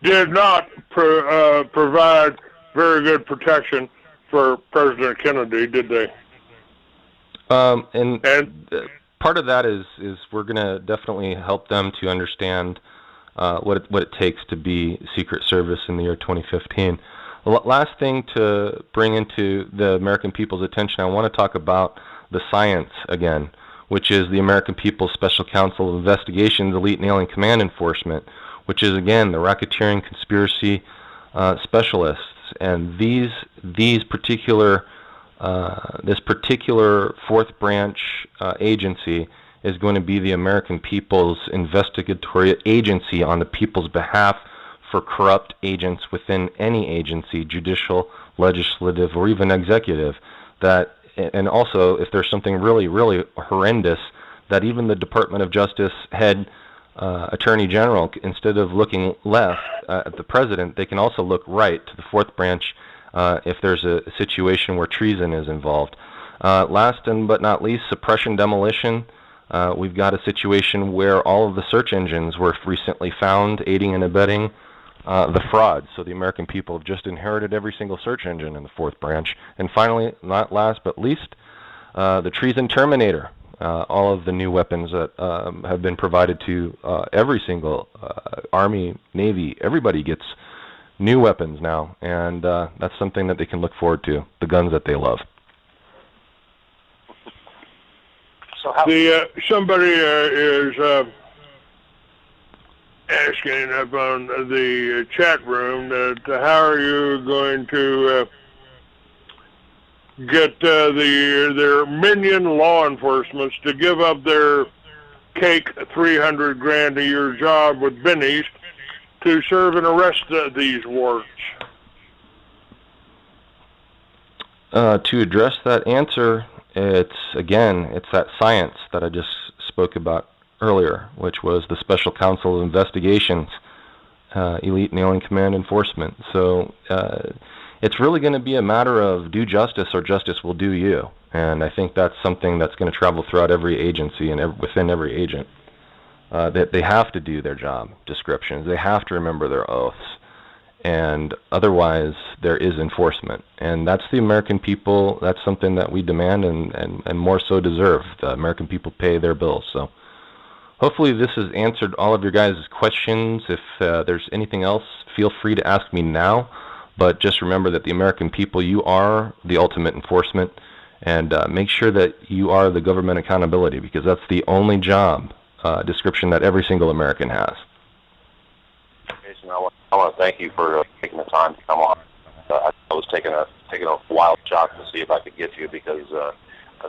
did not provide very good protection for President Kennedy, did they? And part of that is we're going to definitely help them to understand what it takes to be Secret Service in the year 2015. The last thing to bring into the American people's attention, I want to talk about the science again, which is the American People's Special Counsel of Investigations, Elite and Alien Command Enforcement, which is, again, the racketeering conspiracy specialists. And this particular fourth branch agency is going to be the American people's investigatory agency on the people's behalf for corrupt agents within any agency, judicial, legislative, or even executive. And also, if there's something really, really horrendous, that even the Department of Justice head Attorney General, instead of looking left at the president, they can also look right to the fourth branch if there's a situation where treason is involved. Last but not least, suppression demolition. We've got a situation where all of the search engines were recently found aiding and abetting the fraud. So the American people have just inherited every single search engine in the fourth branch. And finally, not last but least, the treason terminator. All of the new weapons that have been provided to every single Army, Navy, everybody gets new weapons now, and that's something that they can look forward to, the guns that they love. So how somebody is asking up on the chat room that how are you going to get their minion law enforcement to give up their cake $300,000 a year job with bennies to serve and arrest these warrants? To address that answer, it's that science that I just spoke about earlier, which was the Special Counsel of Investigations, Elite and Alien Command Enforcement. So it's really going to be a matter of do justice or justice will do you. And I think that's something that's going to travel throughout every agency and within every agent. That they have to do their job descriptions. They have to remember their oaths. And otherwise, there is enforcement. And that's the American people. That's something that we demand and more so deserve. The American people pay their bills. So hopefully this has answered all of your guys' questions. If there's anything else, feel free to ask me now. But just remember that the American people, you are the ultimate enforcement. And make sure that you are the government accountability, because that's the only job description that every single American has. Jason, I want to thank you for taking the time to come on. I was taking a wild shot to see if I could get you, because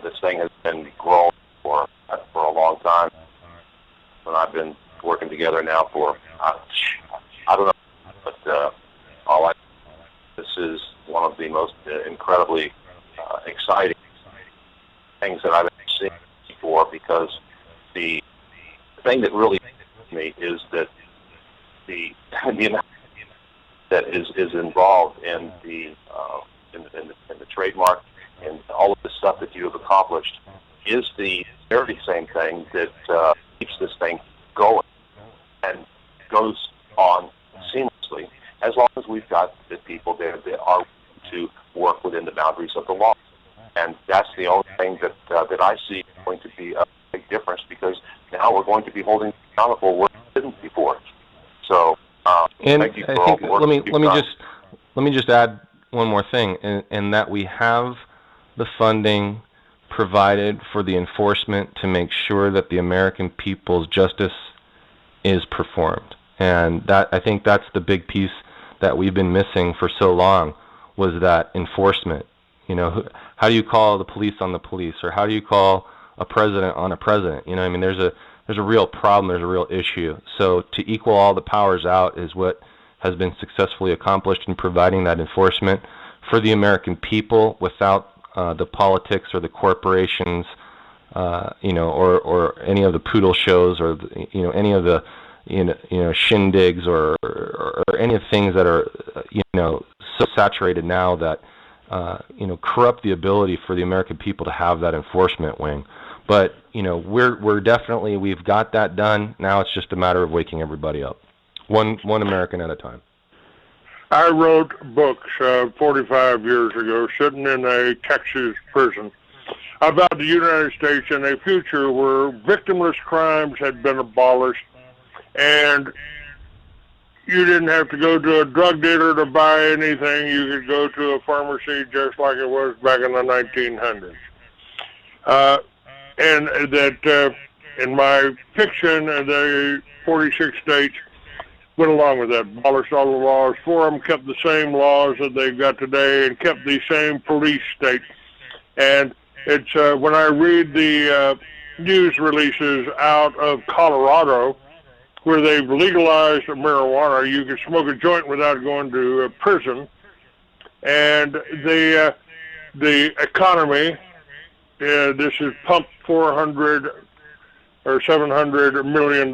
this thing has been growing for a long time. And I've been working together now for I don't know, but this is one of the most incredibly exciting things that I've ever seen before, because the thing that really me is that the amount that is involved in the trademark and all of the stuff that you have accomplished is the very same thing that keeps this thing going and goes on seamlessly, as long as we've got the people there that are to work within the boundaries of the law. And that's the only thing that I see going to be a big difference, because now we're going to be holding accountable where we didn't before. So, thank you for all the work. Let me just add one more thing, and that we have the funding provided for the enforcement to make sure that the American people's justice is performed. And that, I think that's the big piece that we've been missing for so long, was that enforcement. You know, how do you call the police on the police, or how do you call a president on a president? You know, I mean, there's a real problem, there's a real issue. So to equal all the powers out is what has been successfully accomplished in providing that enforcement for the American people, without the politics or the corporations, you know, or any of the poodle shows, or you know, any of the shindigs, or any of the things that are, you know, so saturated now that corrupt the ability for the American people to have that enforcement wing. But we're definitely, we've got that done. Now it's just a matter of waking everybody up, one American at a time. I wrote books 45 years ago, sitting in a Texas prison, about the United States in a future where victimless crimes had been abolished, and you didn't have to go to a drug dealer to buy anything. You could go to a pharmacy just like it was back in the 1900s. And that in my fiction, the 46 states went along with that, abolished all the laws for them, kept the same laws that they've got today, and kept the same police state. And it's when I read the news releases out of Colorado, where they've legalized marijuana, you can smoke a joint without going to prison, and the economy, this has pumped $400 or $700 million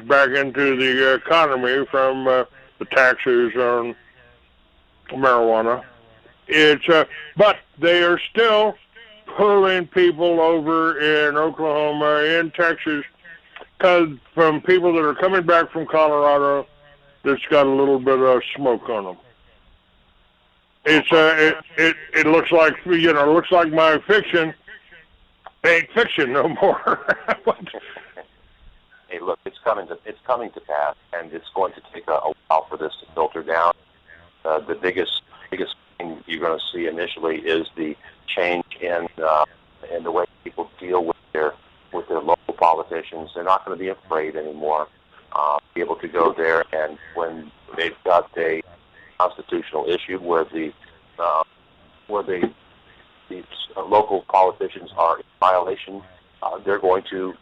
back into the economy from the taxes on marijuana. It's but they are still pulling people over in Oklahoma, in Texas, from people that are coming back from Colorado that's got a little bit of smoke on them. It's it looks like looks like my fiction ain't fiction no more. Hey, look, it's coming to pass, and it's going to take a while for this to filter down. The biggest thing you're going to see initially is the change in the way people deal with their local politicians. They're not going to be afraid anymore. Be able to go there, and when they've got a constitutional issue where the local politicians are in violation, they're going to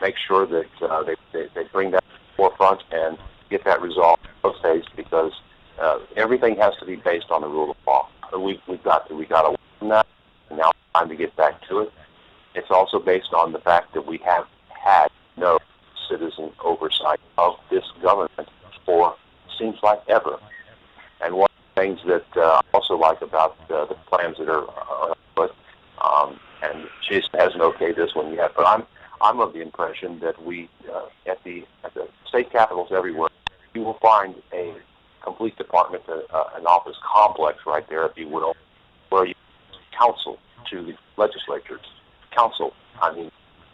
make sure that they bring that to the forefront and get that resolved in those states, because everything has to be based on the rule of law. We've got to work on that, and now it's time to get back to it. It's also based on the fact that we have had no citizen oversight of this government for seems like ever. And one of the things that I also like about the plans that are afoot, and Jason hasn't okayed this one yet, but I'm of the impression that we at the state capitals everywhere, you will find a complete department, an office complex right there, if you will, where you counsel to the legislatures,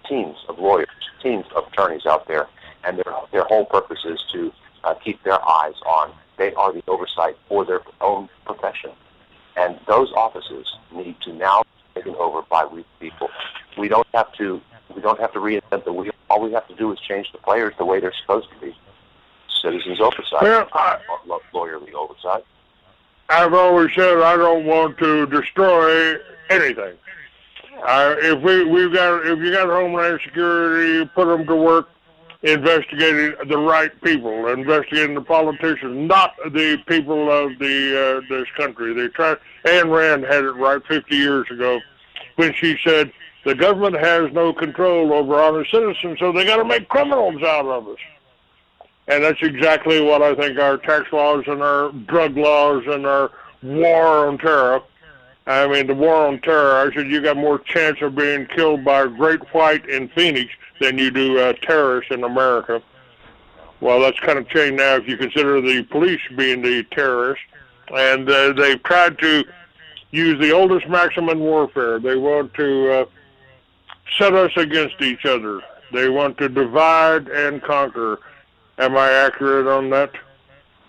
teams of lawyers, teams of attorneys out there, and their whole purpose is to keep their eyes on. They are the oversight for their own profession, and those offices need to now be taken over by we people. We don't have to reinvent the wheel. All we have to do is change the players the way they're supposed to be. Citizens oversight, lawyerly oversight. I've always said I don't want to destroy anything. If you got Homeland Security, put them to work investigating the right people, investigating the politicians, not the people of this country. They tried. Ayn Rand had it right 50 years ago when she said the government has no control over honest citizens, so they got to make criminals out of us. And that's exactly what I think our tax laws and our drug laws and our war on terror. I mean, the war on terror, I said you got more chance of being killed by a great white in Phoenix than you do terrorists in America. Well, that's kind of changed now if you consider the police being the terrorists. And they've tried to use the oldest maxim in warfare. They want to set us against each other. They want to divide and conquer. Am I accurate on that?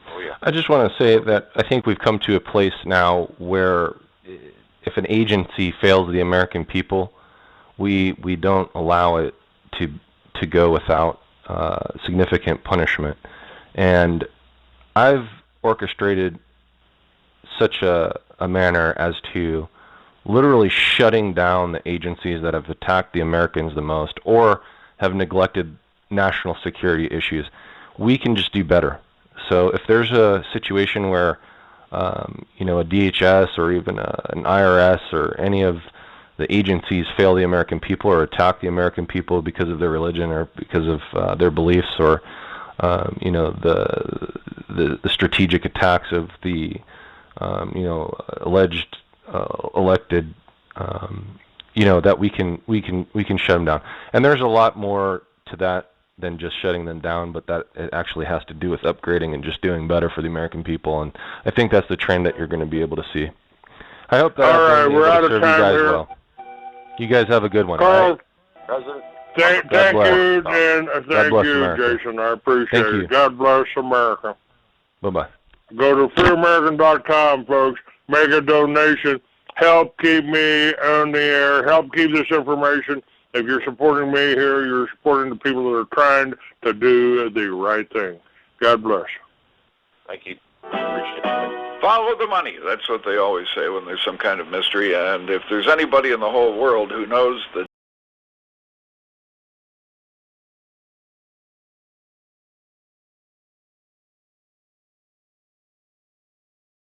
Oh, yeah. I just want to say that I think we've come to a place now where if an agency fails the American people, we don't allow it to go without significant punishment. And I've orchestrated such a manner as to literally shutting down the agencies that have attacked the Americans the most or have neglected national security issues. We can just do better. So if there's a situation where a DHS or even an IRS or any of the agencies fail the American people or attack the American people because of their religion or because of their beliefs or the strategic attacks of the alleged elected, that we can shut them down. And there's a lot more to that than just shutting them down, but that it actually has to do with upgrading and just doing better for the American people. And I think that's the trend that you're going to be able to see. I hope that I've been able to serve you guys well. You guys have a good one. Carl, right? President, thank you, and thank you, America. Jason. I appreciate Thank it. you. God bless America. Bye-bye. Go to freeamerican.com, folks. Make a donation. Help keep me on the air. Help keep this information. If you're supporting me here, you're supporting the people that are trying to do the right thing. God bless. thank you. Appreciate it. Follow the money. That's what they always say when there's some kind of mystery. And if there's anybody in the whole world who knows the